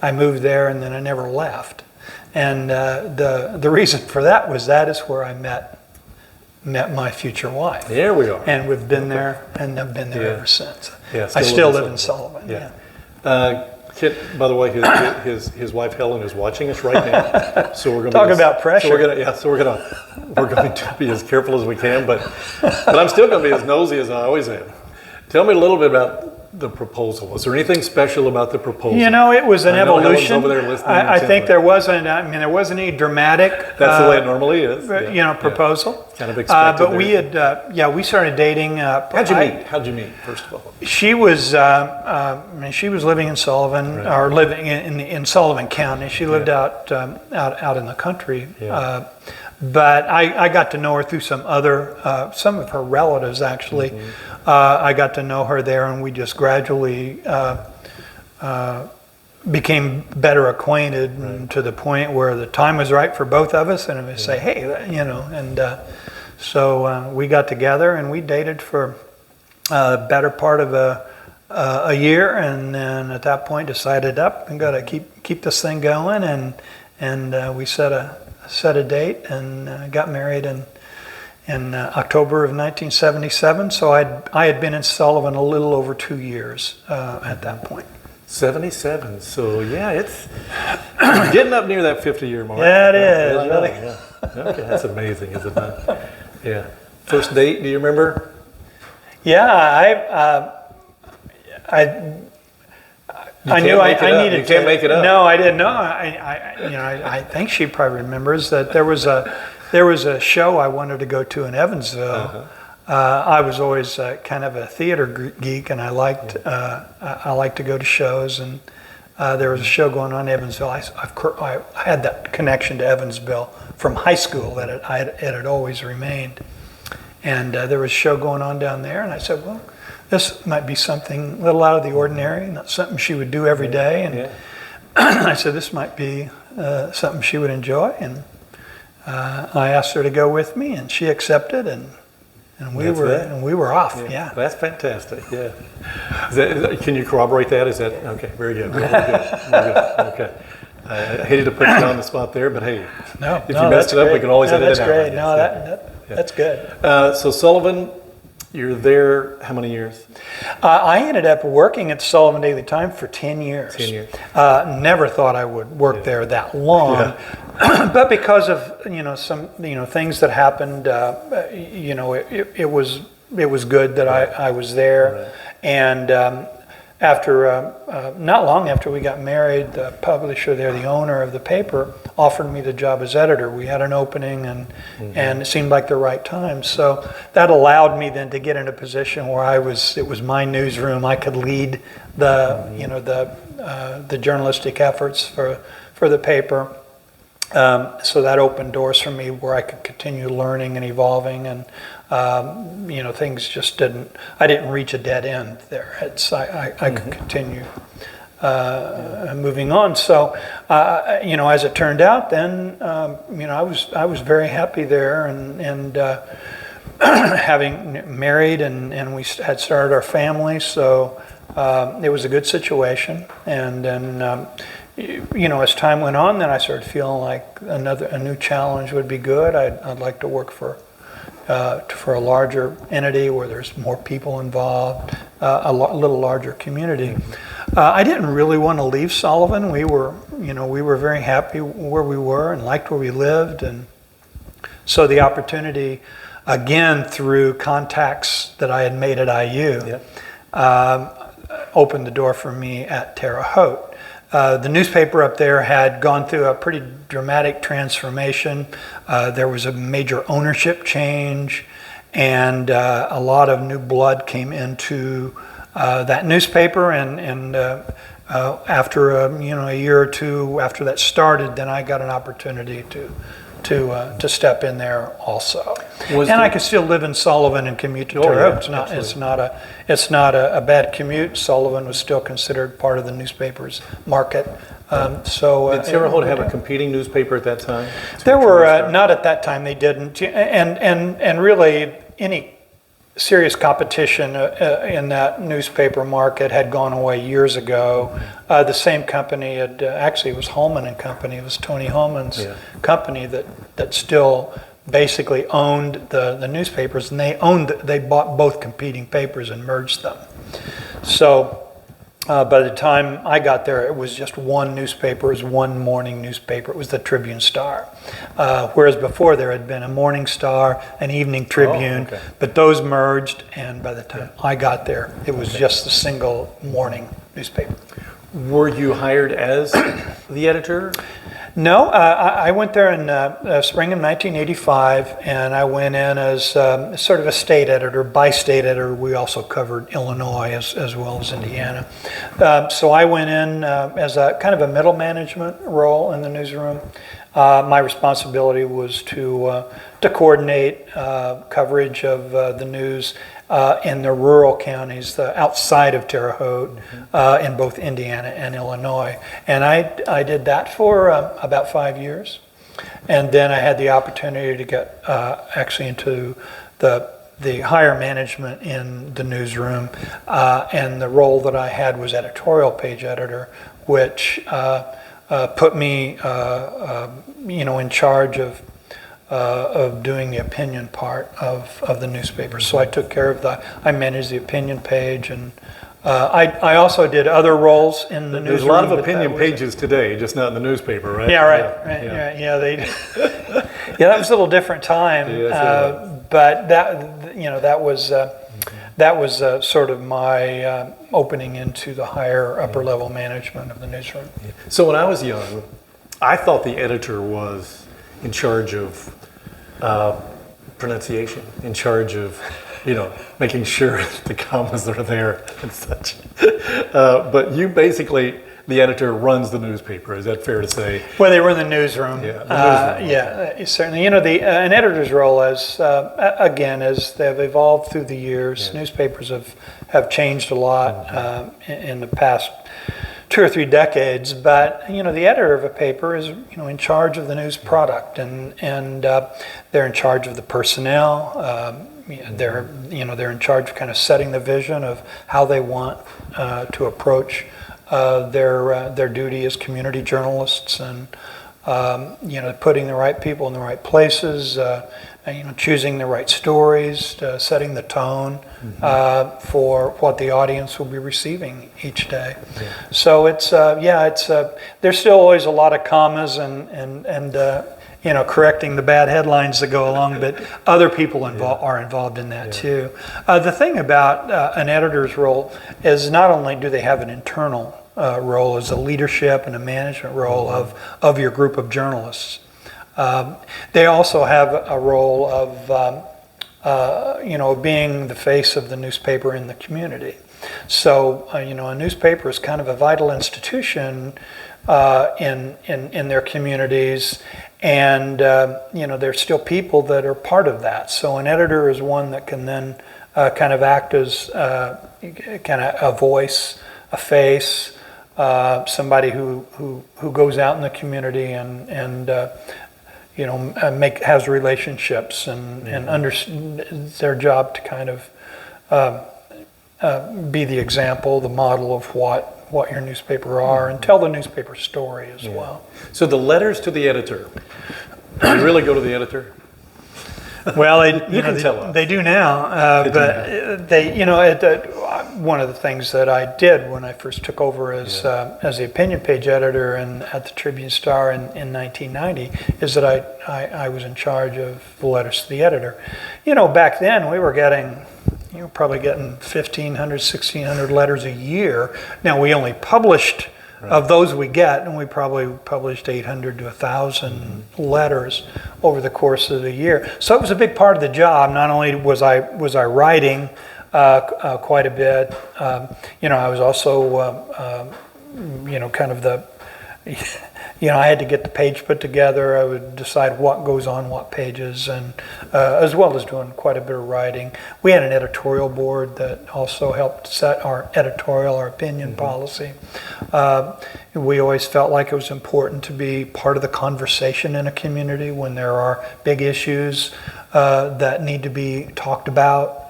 I moved there and then I never left. And the reason for that is where I met my future wife. There we are. And we've been there, and I've been there ever since. Yeah, I still live in Sullivan. Yeah. Kit, by the way, his wife Helen is watching us right now, so we're going to Talk about pressure. So we're going to be as careful as we can, but I'm still going to be as nosy as I always am. Tell me a little bit about the proposal. Was there anything special about the proposal? You know, it was an evolution. Over there listening I think there wasn't. I mean, there wasn't any dramatic. That's the way it normally is. Proposal. Yeah. Kind of expected. But we had, we started dating. How'd you meet? First of all, she was living in Sullivan, right. or living in Sullivan County. She lived out in the country. Yeah. But I got to know her through some of her relatives, actually. I got to know her there, and we just gradually became better acquainted, right. To the point where the time was right for both of us, and we say, hey, so we got together and we dated for the better part of a year, and then at that point decided we got to keep this thing going, and we set a date and got married in October of 1977. So I had been in Sullivan a little over 2 years at that point. 77. So yeah, it's getting up near that 50-year mark. Yeah, it is. Really. Yeah. Okay, that's amazing, is it not? Yeah. First date, do you remember? Yeah, I knew I needed to. You can't make it up. No, I didn't know. I think she probably remembers that there was a show I wanted to go to in Evansville. Uh-huh. I was always kind of a theater geek, and I liked to go to shows. And there was a show going on in Evansville. I had that connection to Evansville from high school that it had always remained. And there was a show going on down there, and I said, well, this might be something a little out of the ordinary, not something she would do every day. And I said, this might be something she would enjoy. And I asked her to go with me, and she accepted, and we were off. Yeah. That's fantastic. Yeah. Can you corroborate that? Is that okay? Very good. Very good. Okay. I hated to put you on the spot there, but hey, if you messed it up, we can always edit it out. That's great. No, that's good. So Sullivan, you're there how many years? I ended up working at the Sullivan Daily Times for 10 years. 10 years. Never thought I would work there that long. Yeah. But because of some things that happened, it was good that I was there. Right. And after not long after we got married, the publisher there, the owner of the paper, offered me the job as editor. We had an opening, and it seemed like the right time. So that allowed me then to get in a position where it was my newsroom. I could lead the journalistic efforts for the paper. So that opened doors for me where I could continue learning and evolving, and things just I didn't reach a dead end there. I could continue moving on. So as it turned out, then I was very happy there, and having married, and we had started our family. So it was a good situation, and then. As time went on, then I started feeling like a new challenge would be good. I'd like to work for a larger entity where there's more people involved, a little larger community. I didn't really want to leave Sullivan. We were very happy where we were and liked where we lived, and so the opportunity, again through contacts that I had made at IU, opened the door for me at Terre Haute. The newspaper up there had gone through a pretty dramatic transformation. There was a major ownership change, and a lot of new blood came into that newspaper. And after a year or two after that started, then I got an opportunity to step in there also. I could still live in Sullivan and commute to Terre Haute. It's not a bad commute. Sullivan was still considered part of the newspaper's market. Did Terre Haute have a competing newspaper at that time? There were not at that time. They didn't, and really any serious competition in that newspaper market had gone away years ago. The same company had actually, it was Holman and Company. It was Tony Holman's company that still basically owned the newspapers, and they bought both competing papers and merged them. So By the time I got there, it was just one newspaper. It was one morning newspaper. It was the Tribune Star. Whereas before there had been a Morning Star, an Evening Tribune, okay. but those merged, and by the time I got there, it was just the single morning newspaper. Were you hired as the editor? No, I went there in spring of 1985, and I went in as sort of a state editor, by state editor. We also covered Illinois as well as Indiana. So I went in as a kind of a middle management role in the newsroom. My responsibility was to coordinate coverage of the news in the rural counties outside of Terre Haute, in both Indiana and Illinois. And I did that for about 5 years. And then I had the opportunity to get actually into the higher management in the newsroom. And the role that I had was editorial page editor, which put me in charge of doing the opinion part of the newspaper. So I took care of I managed the opinion page, and I also did other roles in the newsroom. There's a lot of opinion pages today, just not in the newspaper, right? Yeah, right. Yeah, that was a little different time. Yes, but that was sort of my opening into the higher upper level management of the newsroom. So when I was young, I thought the editor was in charge of pronunciation, in charge of, making sure the commas are there and such. But you basically, the editor runs the newspaper. Is that fair to say? Well, they were in the newsroom. Yeah, Certainly. An editor's role, as they've evolved through the years, newspapers have changed a lot in the past 2 or 3 decades, but the editor of a paper is in charge of the news product, and they're in charge of the personnel. They're in charge of kind of setting the vision of how they want to approach their duty as community journalists, and putting the right people in the right places, choosing the right stories, setting the tone for what the audience will be receiving each day. So it's there's still always a lot of commas and correcting the bad headlines that go along, but other people are involved in that too. The thing about an editor's role is not only do they have an internal role as a leadership and a management role of your group of journalists, they also have a role of being the face of the newspaper in the community. So a newspaper is kind of a vital institution in their communities, and there's still people that are part of that. So an editor is one that can then kind of act as kind of a voice, a face, somebody who goes out in the community and has relationships and it's their job to kind of be the example, the model of what your newspaper are, and tell the newspaper story as well. So the letters to the editor, do you really go to the editor? Well, they do now, one of the things that I did when I first took over as the opinion page editor at the Tribune Star in 1990 is that I was in charge of the letters to the editor. Back then we were getting, probably getting 1,500, 1,600 letters a year. Now we only published, of those we get, and we probably published 800 to 1,000 letters over the course of the year. So it was a big part of the job. Not only was I writing quite a bit, I was also kind of the I had to get the page put together. I would decide what goes on what pages, and as well as doing quite a bit of writing. We had an editorial board that also helped set our opinion policy. We always felt like it was important to be part of the conversation in a community when there are big issues that need to be talked about,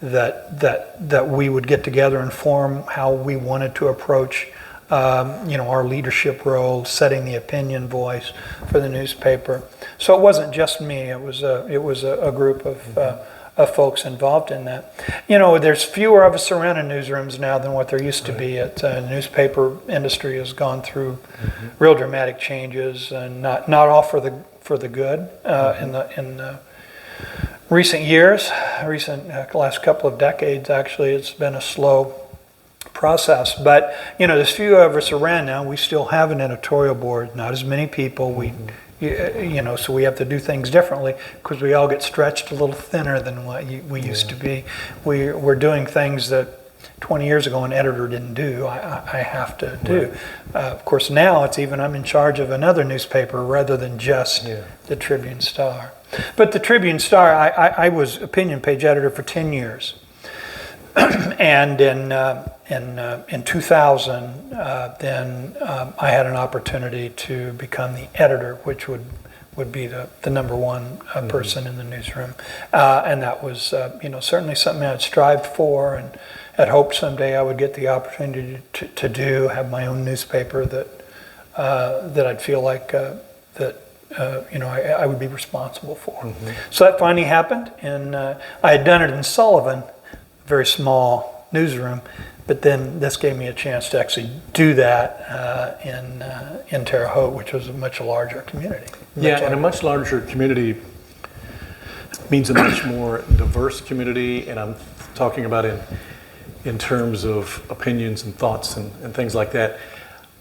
that we would get together and form how we wanted to approach our leadership role, setting the opinion voice for the newspaper. So it wasn't just me. It was a group of folks involved in that. There's fewer of us around in newsrooms now than what there used to be. The newspaper industry has gone through real dramatic changes, and not all for the good in the recent years, last couple of decades. Actually, it's been a slow process, but there's few of us around now. We still have an editorial board, not as many people. So we have to do things differently because we all get stretched a little thinner than what we used to be. We're doing things that 20 years ago an editor didn't do. I have to do. Of course, now I'm in charge of another newspaper rather than just the Tribune Star. But the Tribune Star, I was opinion page editor for 10 years. And in 2000, then I had an opportunity to become the editor, which would be the number one person in the newsroom, and that was certainly something I'd strived for, and had hoped someday I would get the opportunity to have my own newspaper that I'd feel like I would be responsible for. So that finally happened, and I had done it in Sullivan, very small newsroom, but then this gave me a chance to actually do that in Terre Haute, which was a much larger community. And a much larger community means a much more diverse community, and I'm talking about in terms of opinions and thoughts and things like that.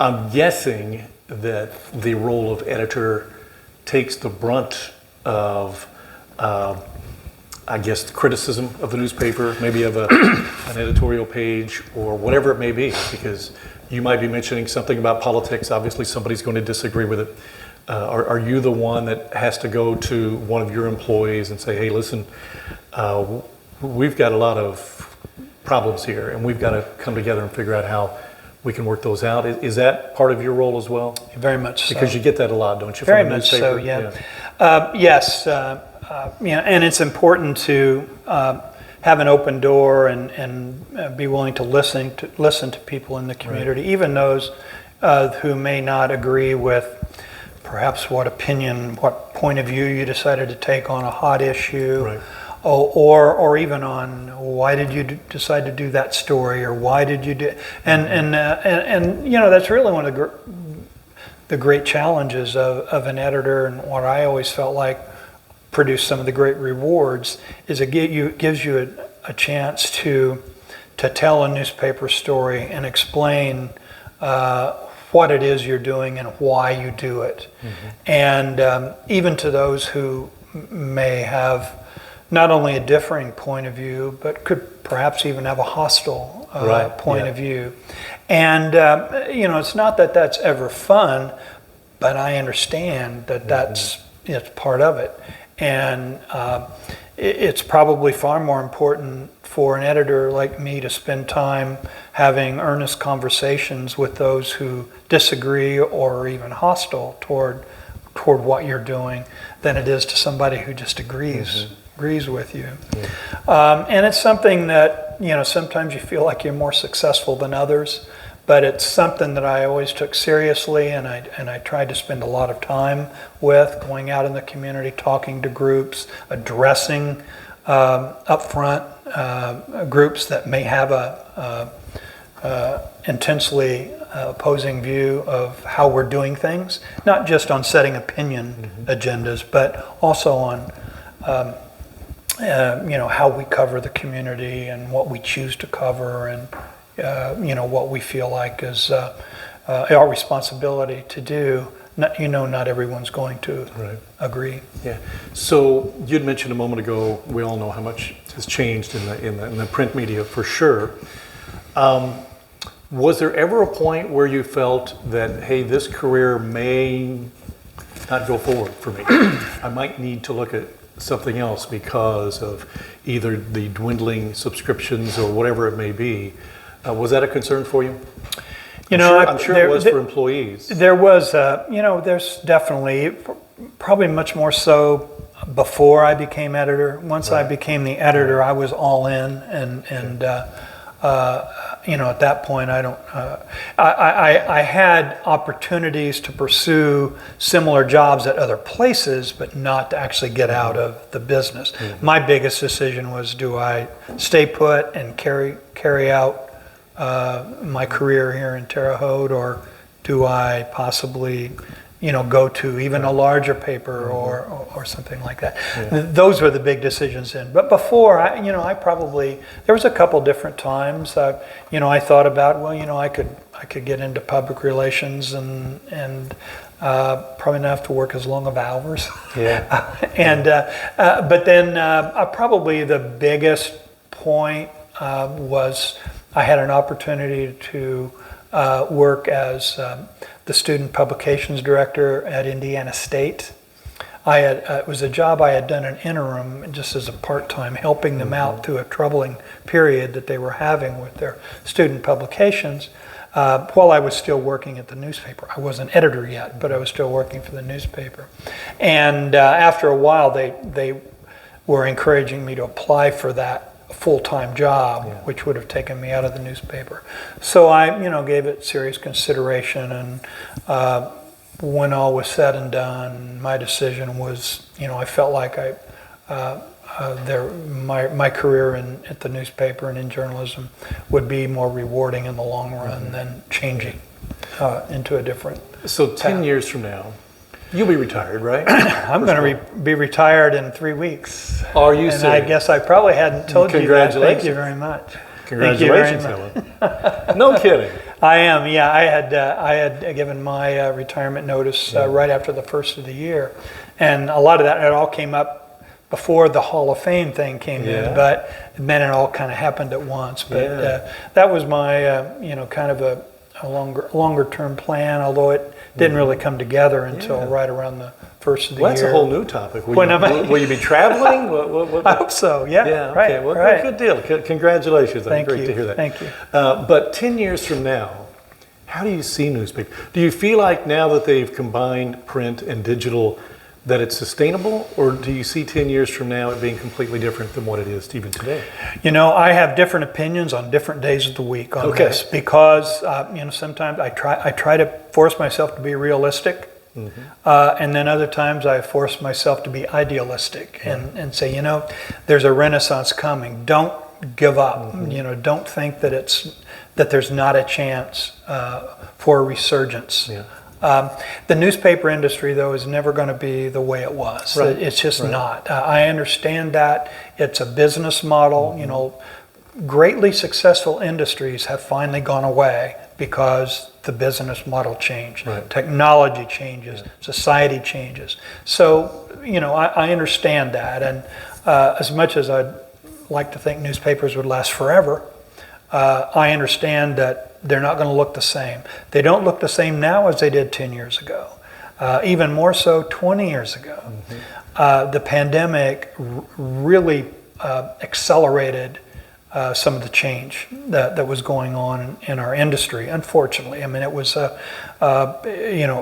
I'm guessing that the role of editor takes the brunt of the criticism of the newspaper, maybe of an editorial page or whatever it may be, because you might be mentioning something about politics. Obviously, somebody's going to disagree with it. Are you the one that has to go to one of your employees and say, hey, listen, we've got a lot of problems here, and we've got to come together and figure out how we can work those out? Is that part of your role as well? Very much so. Because you get that a lot, don't you? Very much so, yeah. Yes. And it's important to have an open door and be willing to listen to people in the community, even those who may not agree with perhaps what point of view you decided to take on a hot issue, or even on why did you decide to do that story, or why did you do, and that's really one of the great challenges of an editor, and what I always felt like produce some of the great rewards is it gives you a chance to tell a newspaper story and explain what it is you're doing and why you do it. And even to those who may have not only a differing point of view, but could perhaps even have a hostile point of view. And it's not that that's ever fun, but I understand that it's part of it. And it's probably far more important for an editor like me to spend time having earnest conversations with those who disagree or are even hostile toward what you're doing than it is to somebody who just agrees with you. And it's something that sometimes you feel like you're more successful than others, but it's something that I always took seriously, and I tried to spend a lot of time with, going out in the community, talking to groups, addressing upfront groups that may have a intensely opposing view of how we're doing things, not just on setting opinion agendas, but also on how we cover the community and what we choose to cover, and what we feel like is our responsibility to do. Not everyone's going to agree. Yeah. So you'd mentioned a moment ago, we all know how much has changed in the print media for sure. Was there ever a point where you felt that, hey, this career may not go forward for me? I might need to look at something else because of either the dwindling subscriptions or whatever it may be. Was that a concern for you? I'm sure it was for employees. There was, there's definitely, probably much more so before I became editor. Once I became the editor, I was all in, and at that point, I had opportunities to pursue similar jobs at other places, but not to actually get out of the business. My biggest decision was, do I stay put and carry out my career here in Terre Haute, or do I possibly go to even a larger paper or something like that. Those were the big decisions then. But before, I probably, there was a couple different times, I thought about, I could get into public relations and probably not have to work as long of hours. But then probably the biggest point was I had an opportunity to work as the student publications director at Indiana State. It was a job I had done an interim just as a part-time, helping them out through a troubling period that they were having with their student publications while I was still working at the newspaper. I wasn't editor yet, but I was still working for the newspaper. And after a while, they were encouraging me to apply for that full-time job, which would have taken me out of the newspaper. So I, gave it serious consideration, and when all was said and done, my decision was, I felt like my career at the newspaper and in journalism would be more rewarding in the long run than changing into a different So 10 path. years from now, you'll be retired, right? I'm going to be retired in 3 weeks. Are you And serious? I guess I probably hadn't told you that. Congratulations. Thank you very much. Congratulations, Helen. No kidding. I am, yeah. I had given my retirement notice right after the first of the year. And a lot of that, it all came up before the Hall of Fame thing came in, but then it all kind of happened at once. But that was my, kind of a longer term plan, although it didn't really come together until right around the first of the year. That's a whole new topic. Will you be traveling? What? I hope so, yeah. Yeah, right, okay. Well, right. good deal. Congratulations. Thank Great you. to hear that. Thank you. But 10 years from now, how do you see newspaper? Do you feel like now that they've combined print and digital that it's sustainable, or do you see 10 years from now it being completely different than what it is even today? I have different opinions on different days of the week on this, because sometimes I try to force myself to be realistic, and then other times I force myself to be idealistic and say, there's a renaissance coming. Don't give up. Don't think that there's not a chance for a resurgence. The newspaper industry, though, is never going to be the way it was. Right. It's just not. I understand that it's a business model. Greatly successful industries have finally gone away because the business model changed. Right. Technology changes. Society changes. So, I understand that. And as much as I'd like to think newspapers would last forever, I understand that they're not going to look the same. They don't look the same now as they did 10 years ago, even more so 20 years ago. The pandemic really accelerated some of the change that was going on in our industry, unfortunately. I mean, it was,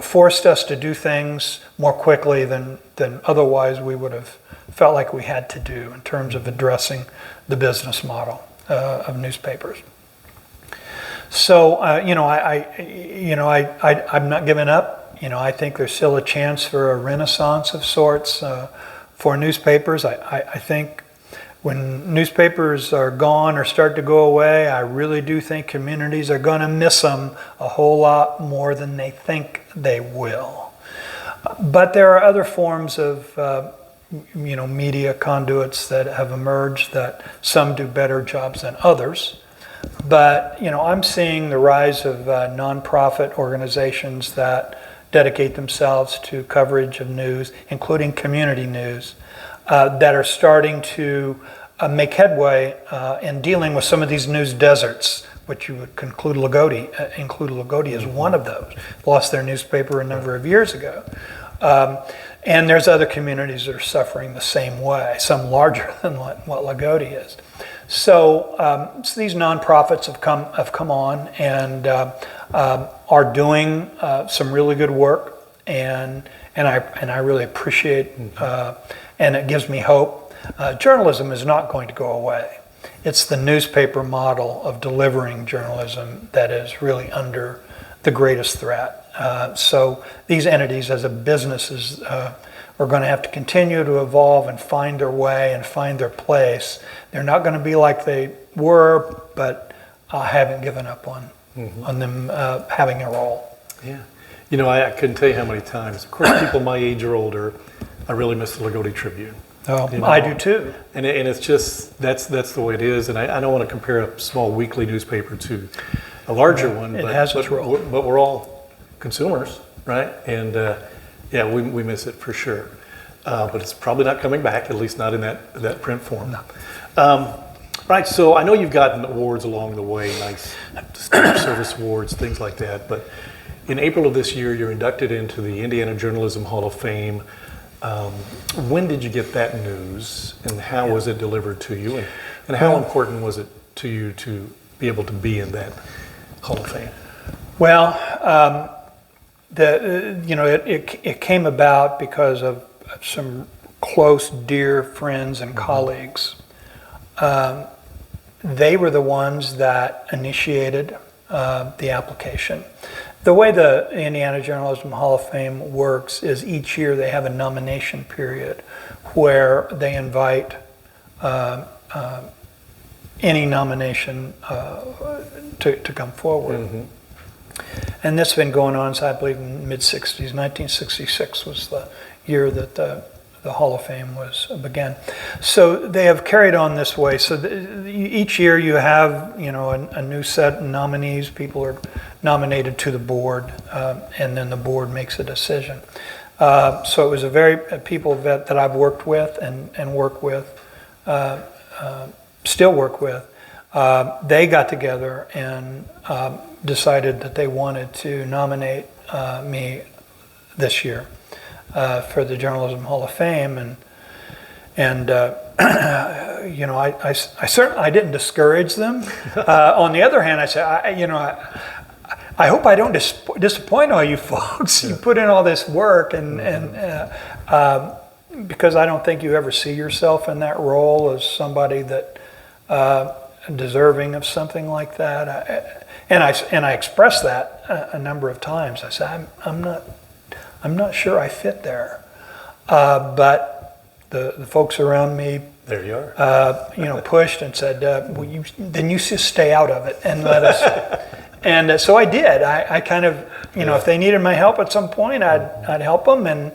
forced us to do things more quickly than otherwise we would have felt like we had to do in terms of addressing the business model of newspapers. So, I'm not giving up. I think there's still a chance for a renaissance of sorts for newspapers. I think when newspapers are gone or start to go away, I really do think communities are going to miss them a whole lot more than they think they will. But there are other forms of media conduits that have emerged that some do better jobs than others. But, I'm seeing the rise of nonprofit organizations that dedicate themselves to coverage of news, including community news, that are starting to make headway in dealing with some of these news deserts, which you would conclude Loogootee. Loogootee is one of those. Lost their newspaper a number of years ago. And there's other communities that are suffering the same way, some larger than what Loogootee is. So these nonprofits have come on and are doing some really good work, and I really appreciate, and it gives me hope. Journalism is not going to go away. it's the newspaper model of delivering journalism that is really under the greatest threat. So these entities as a businesses are going to have to continue to evolve and find their way and find their place. They're not going to be like they were, but I haven't given up on them having a role. Yeah. You know, I couldn't tell you how many times, of course, people my age or older, I really miss the Loogootee Tribune. Oh, You know? I do too. And it's just, that's the way it is. And I don't want to compare a small weekly newspaper to a larger one. It has its role. But we're all consumers, right? And yeah, we miss it for sure. But it's probably not coming back, at least not in that print form. No. Right, so I know you've gotten awards along the way, nice distinguished service awards, things like that. But in April of this year, you're inducted into the Indiana Journalism Hall of Fame. When did you get that news, and how was it delivered to you, and how important was it to you to be able to be in that Hall of Fame? Well, it came about because of some close, dear friends and colleagues. They were the ones that initiated the application. The way the Indiana Journalism Hall of Fame works is each year they have a nomination period where they invite any nomination to come forward. And this has been going on since, I believe, in the mid-60s. 1966 was the year that the Hall of Fame began. So they have carried on this way. So each year you have, a new set of nominees. People are nominated to the board, and then the board makes a decision. So it was people that I've worked with and work with, still work with. They got together and decided that they wanted to nominate me this year for the Journalism Hall of Fame, and I certainly didn't discourage them. On the other hand, I said, I hope I don't disappoint all you folks. You put in all this work, and because I don't think you ever see yourself in that role as somebody that deserving of something like that. And I expressed that a number of times. I said, I'm not sure I fit there, but the folks around me, there you are, pushed and said, then you just stay out of it and let us. And so I did. I kind of, if they needed my help at some point, I'd help them and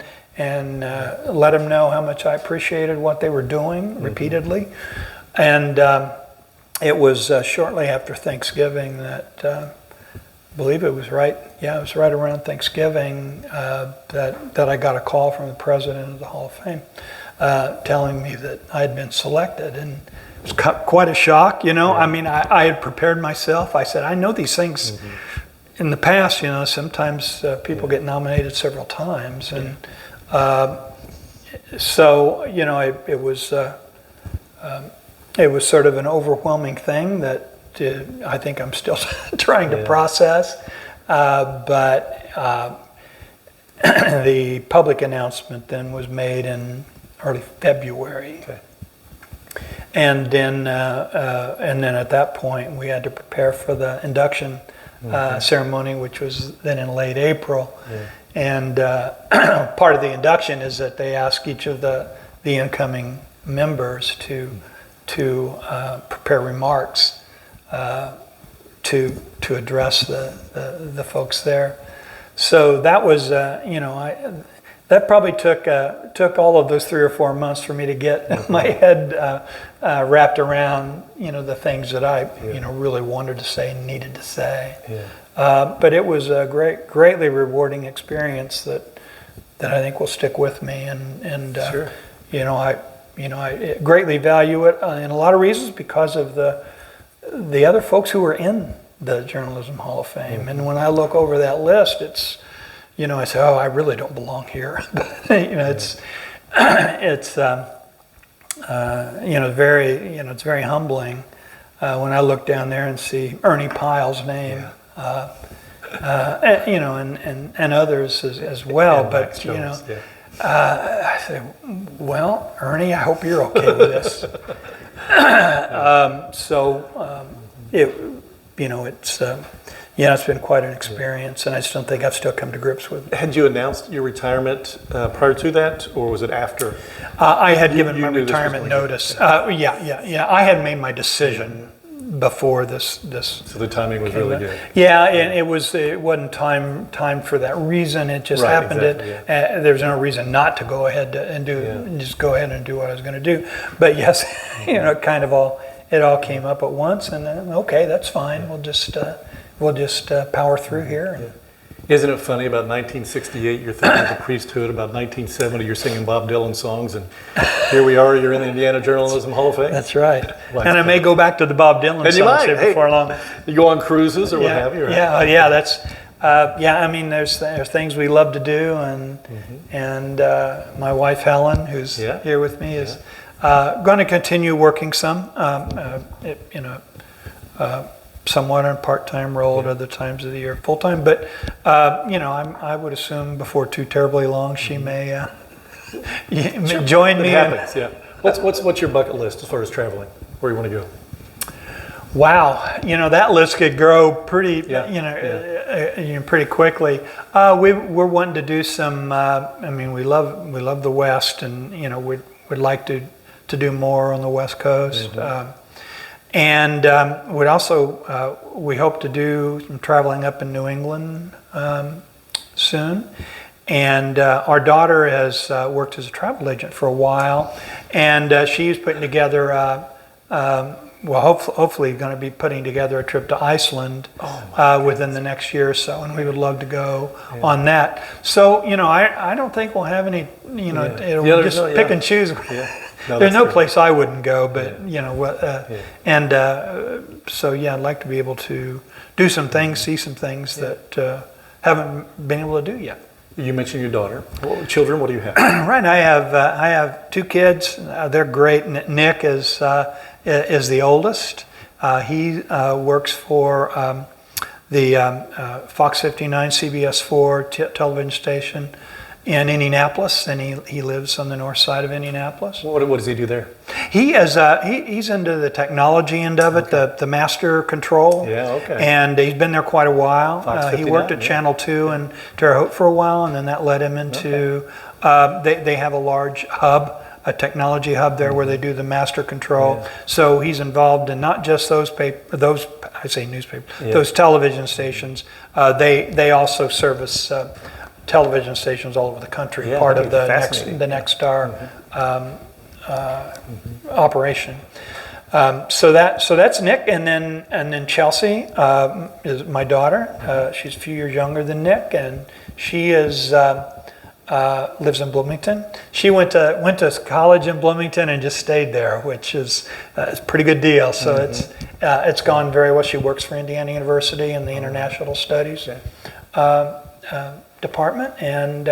let them know how much I appreciated what they were doing repeatedly. And it was shortly after Thanksgiving that. I believe it was right around Thanksgiving that I got a call from the president of the Hall of Fame telling me that I had been selected, and it was quite a shock, I mean, I had prepared myself. I said, I know these things in the past, sometimes people get nominated several times, and so, it was sort of an overwhelming thing that I think I'm still trying to process, but the public announcement then was made in early February, and then at that point we had to prepare for the induction ceremony, which was then in late April, and part of the induction is that they ask each of the incoming members to prepare remarks. To address the folks there, so that was that probably took all of those 3 or 4 months for me to get my head wrapped around the things that I really wanted to say and needed to say. But it was a greatly rewarding experience that I think will stick with me, and sure. I greatly value it in a lot of reasons because of the other folks who were in the Journalism Hall of Fame. And when I look over that list, it's, I say, oh, I really don't belong here. But, it's very humbling when I look down there and see Ernie Pyle's name, and others as well. And but, Max Jones, I say, well, Ernie, I hope you're okay with this. It, you know, it's yeah, it's been quite an experience, and I just don't think I've still come to grips with it. Had you announced your retirement prior to that, or was it after? I had given you my knew this was retirement going to- notice. Yeah. I had made my decision before this. So the timing was really good. Yeah, and it wasn't time for that reason. It just Right, happened. exactly, There was no reason not to go ahead and just go ahead and do what I was going to do. But yes, you know, it all came up at once, and then, okay, that's fine. We'll just power through here. And, Isn't it funny, about 1968, you're thinking of the priesthood, about 1970, you're singing Bob Dylan songs, and here we are, you're in the Indiana Journalism Hall of Fame. That's right. Like And I may go back to the Bob Dylan And you songs might. here before long. You go on cruises or what have you, right? Yeah, that's I mean, there's things we love to do, and my wife Helen, who's here with me, is going to continue working some, somewhat in a part-time role at other times of the year, full-time. But you know, I would assume before too terribly long, she may join me. It happens, yeah. What's your bucket list as far as traveling? Where you want to go? Wow, you know, that list could grow pretty, pretty quickly. We're wanting to do some. I mean, we love the West, and you know, we'd like to do more on the West Coast, and we'd also we hope to do some traveling up in New England soon. And our daughter has worked as a travel agent for a while, and she's putting together. Hopefully going to be putting together a trip to Iceland within the next year or so, and we would love to go on that. So, you know, I don't think we'll have any, you know, we'll just pick and choose. No, there's no great. place I wouldn't go, but, you know, so, yeah, I'd like to be able to do some things, see some things that haven't been able to do yet. You mentioned your daughter. Children, what do you have? Right, I have two kids. They're great. Nick is the oldest. He works for the Fox 59 CBS 4 television station in Indianapolis, and he lives on the north side of Indianapolis. What does he do there? He is he's into the technology end of it, the master control. Yeah, okay. And he's been there quite a while. Fox He 59, worked at Channel 2 in Terre Haute for a while, and then that led him into they have a large hub, a technology hub there where they do the master control. Yeah. So he's involved in not just those television stations. They also service television stations all over the country. Part of the Nexstar operation. So that's Nick, and then Chelsea is my daughter. She's a few years younger than Nick, and she is. Lives in Bloomington. She went to college in Bloomington and just stayed there, which is a pretty good deal. So it's gone very well. She works for Indiana University in the International Studies department, and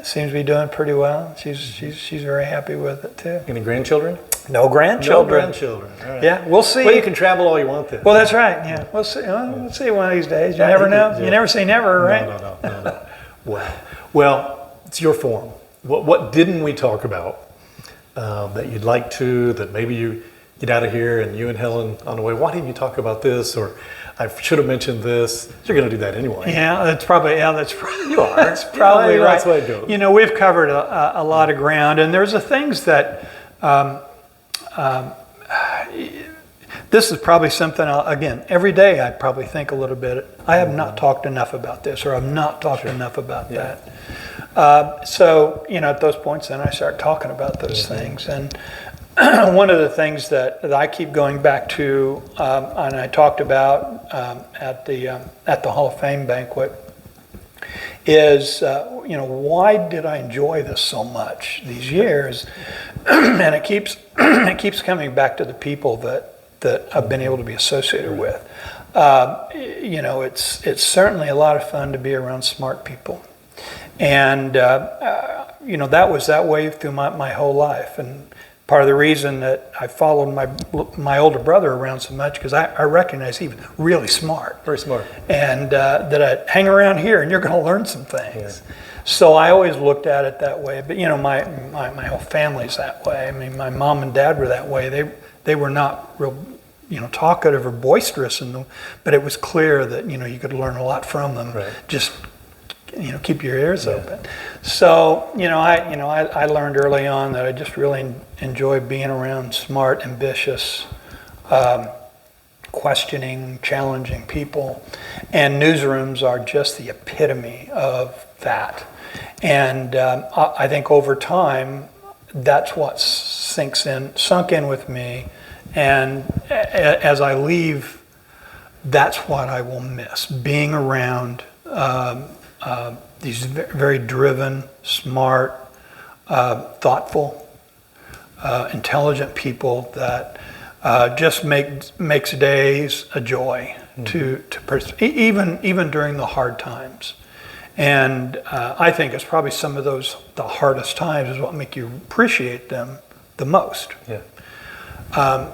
seems to be doing pretty well. She's very happy with it too. Any grandchildren? No grandchildren. No grandchildren. All right. Yeah, we'll see. Well, you can travel all you want then. Well, that's right. Yeah, we'll see. We'll see one of these days. You never know. You never say never, right? No. Wow. Well, it's your forum. What didn't we talk about that you'd like to, that maybe you get out of here and you and Helen on the way, why didn't you talk about this? Or I should have mentioned this. You're going to do that anyway. Yeah, that's probably, you are. That's Yeah, probably right. That's the way it goes. You know, we've covered a lot of ground, and there's the things that, this is probably something, again, every day I probably think a little bit, I have not talked enough about this, or I've not talked enough about that. So, you know, at those points, then I start talking about those things. And one of the things that I keep going back to, and I talked about at the Hall of Fame banquet, is, you know, why did I enjoy this so much these years? And it keeps coming back to the people that I've been able to be associated with. You know, it's certainly a lot of fun to be around smart people. And, you know, that was that way through my whole life. And part of the reason that I followed my older brother around so much, because I recognize he was really smart. Very smart. And that I'd hang around here and you're going to learn some things. Yeah. So I always looked at it that way. But my whole family's that way. I mean, my mom and dad were that way. They were not real, talkative or boisterous, but it was clear that you could learn a lot from them. Right. Just keep your ears open. So I learned early on that I just really enjoy being around smart, ambitious, questioning, challenging people, and newsrooms are just the epitome of that. And I think over time, that's what sunk in with me. And as I leave, that's what I will miss, being around these very driven, smart, thoughtful, intelligent people that just makes days a joy to even during the hard times. And I think it's probably some of the hardest times is what make you appreciate them the most. Yeah.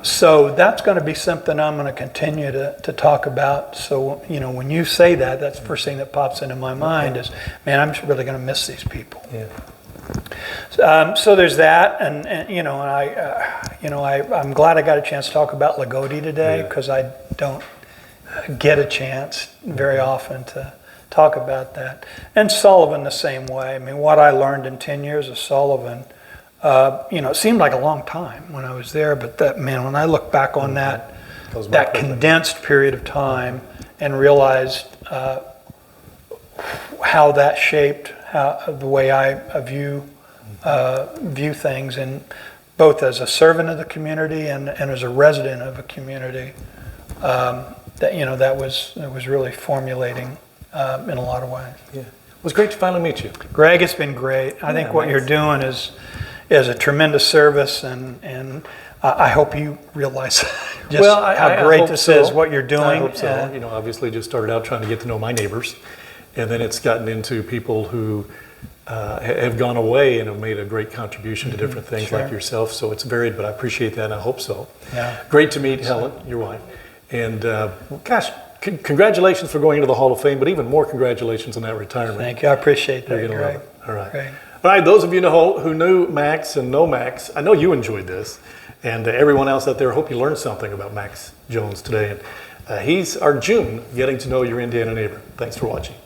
So that's going to be something I'm going to continue to talk about. So, when you say that, that's the first thing that pops into my mind is, man, I'm just really going to miss these people. Yeah. So there's that, and I'm glad I got a chance to talk about Loogootee today, because I don't get a chance very often to talk about that. And Sullivan the same way. I mean, what I learned in 10 years of Sullivan, it seemed like a long time when I was there, but when I look back on that condensed period of time and realized how that shaped the way I view things, and both as a servant of the community and as a resident of a community, that was really formulating in a lot of ways. Yeah. It was great to finally meet you. Greg, it's been great. I think what you're doing is a tremendous service, and I hope you realize just how great this is, what you're doing. I hope so. Obviously just started out trying to get to know my neighbors, and then it's gotten into people who have gone away and have made a great contribution to different things like yourself. So it's varied, but I appreciate that, and I hope so. Yeah. Great to meet Helen, your wife. And gosh, congratulations for going into the Hall of Fame, but even more congratulations on that retirement. Thank you. I appreciate that, You're gonna Greg. love it. All right. Great. All right, those of you who knew Max and know Max, I know you enjoyed this. And everyone else out there, I hope you learned something about Max Jones today. And he's our June Getting to Know Your Indiana Neighbor. Thanks for watching.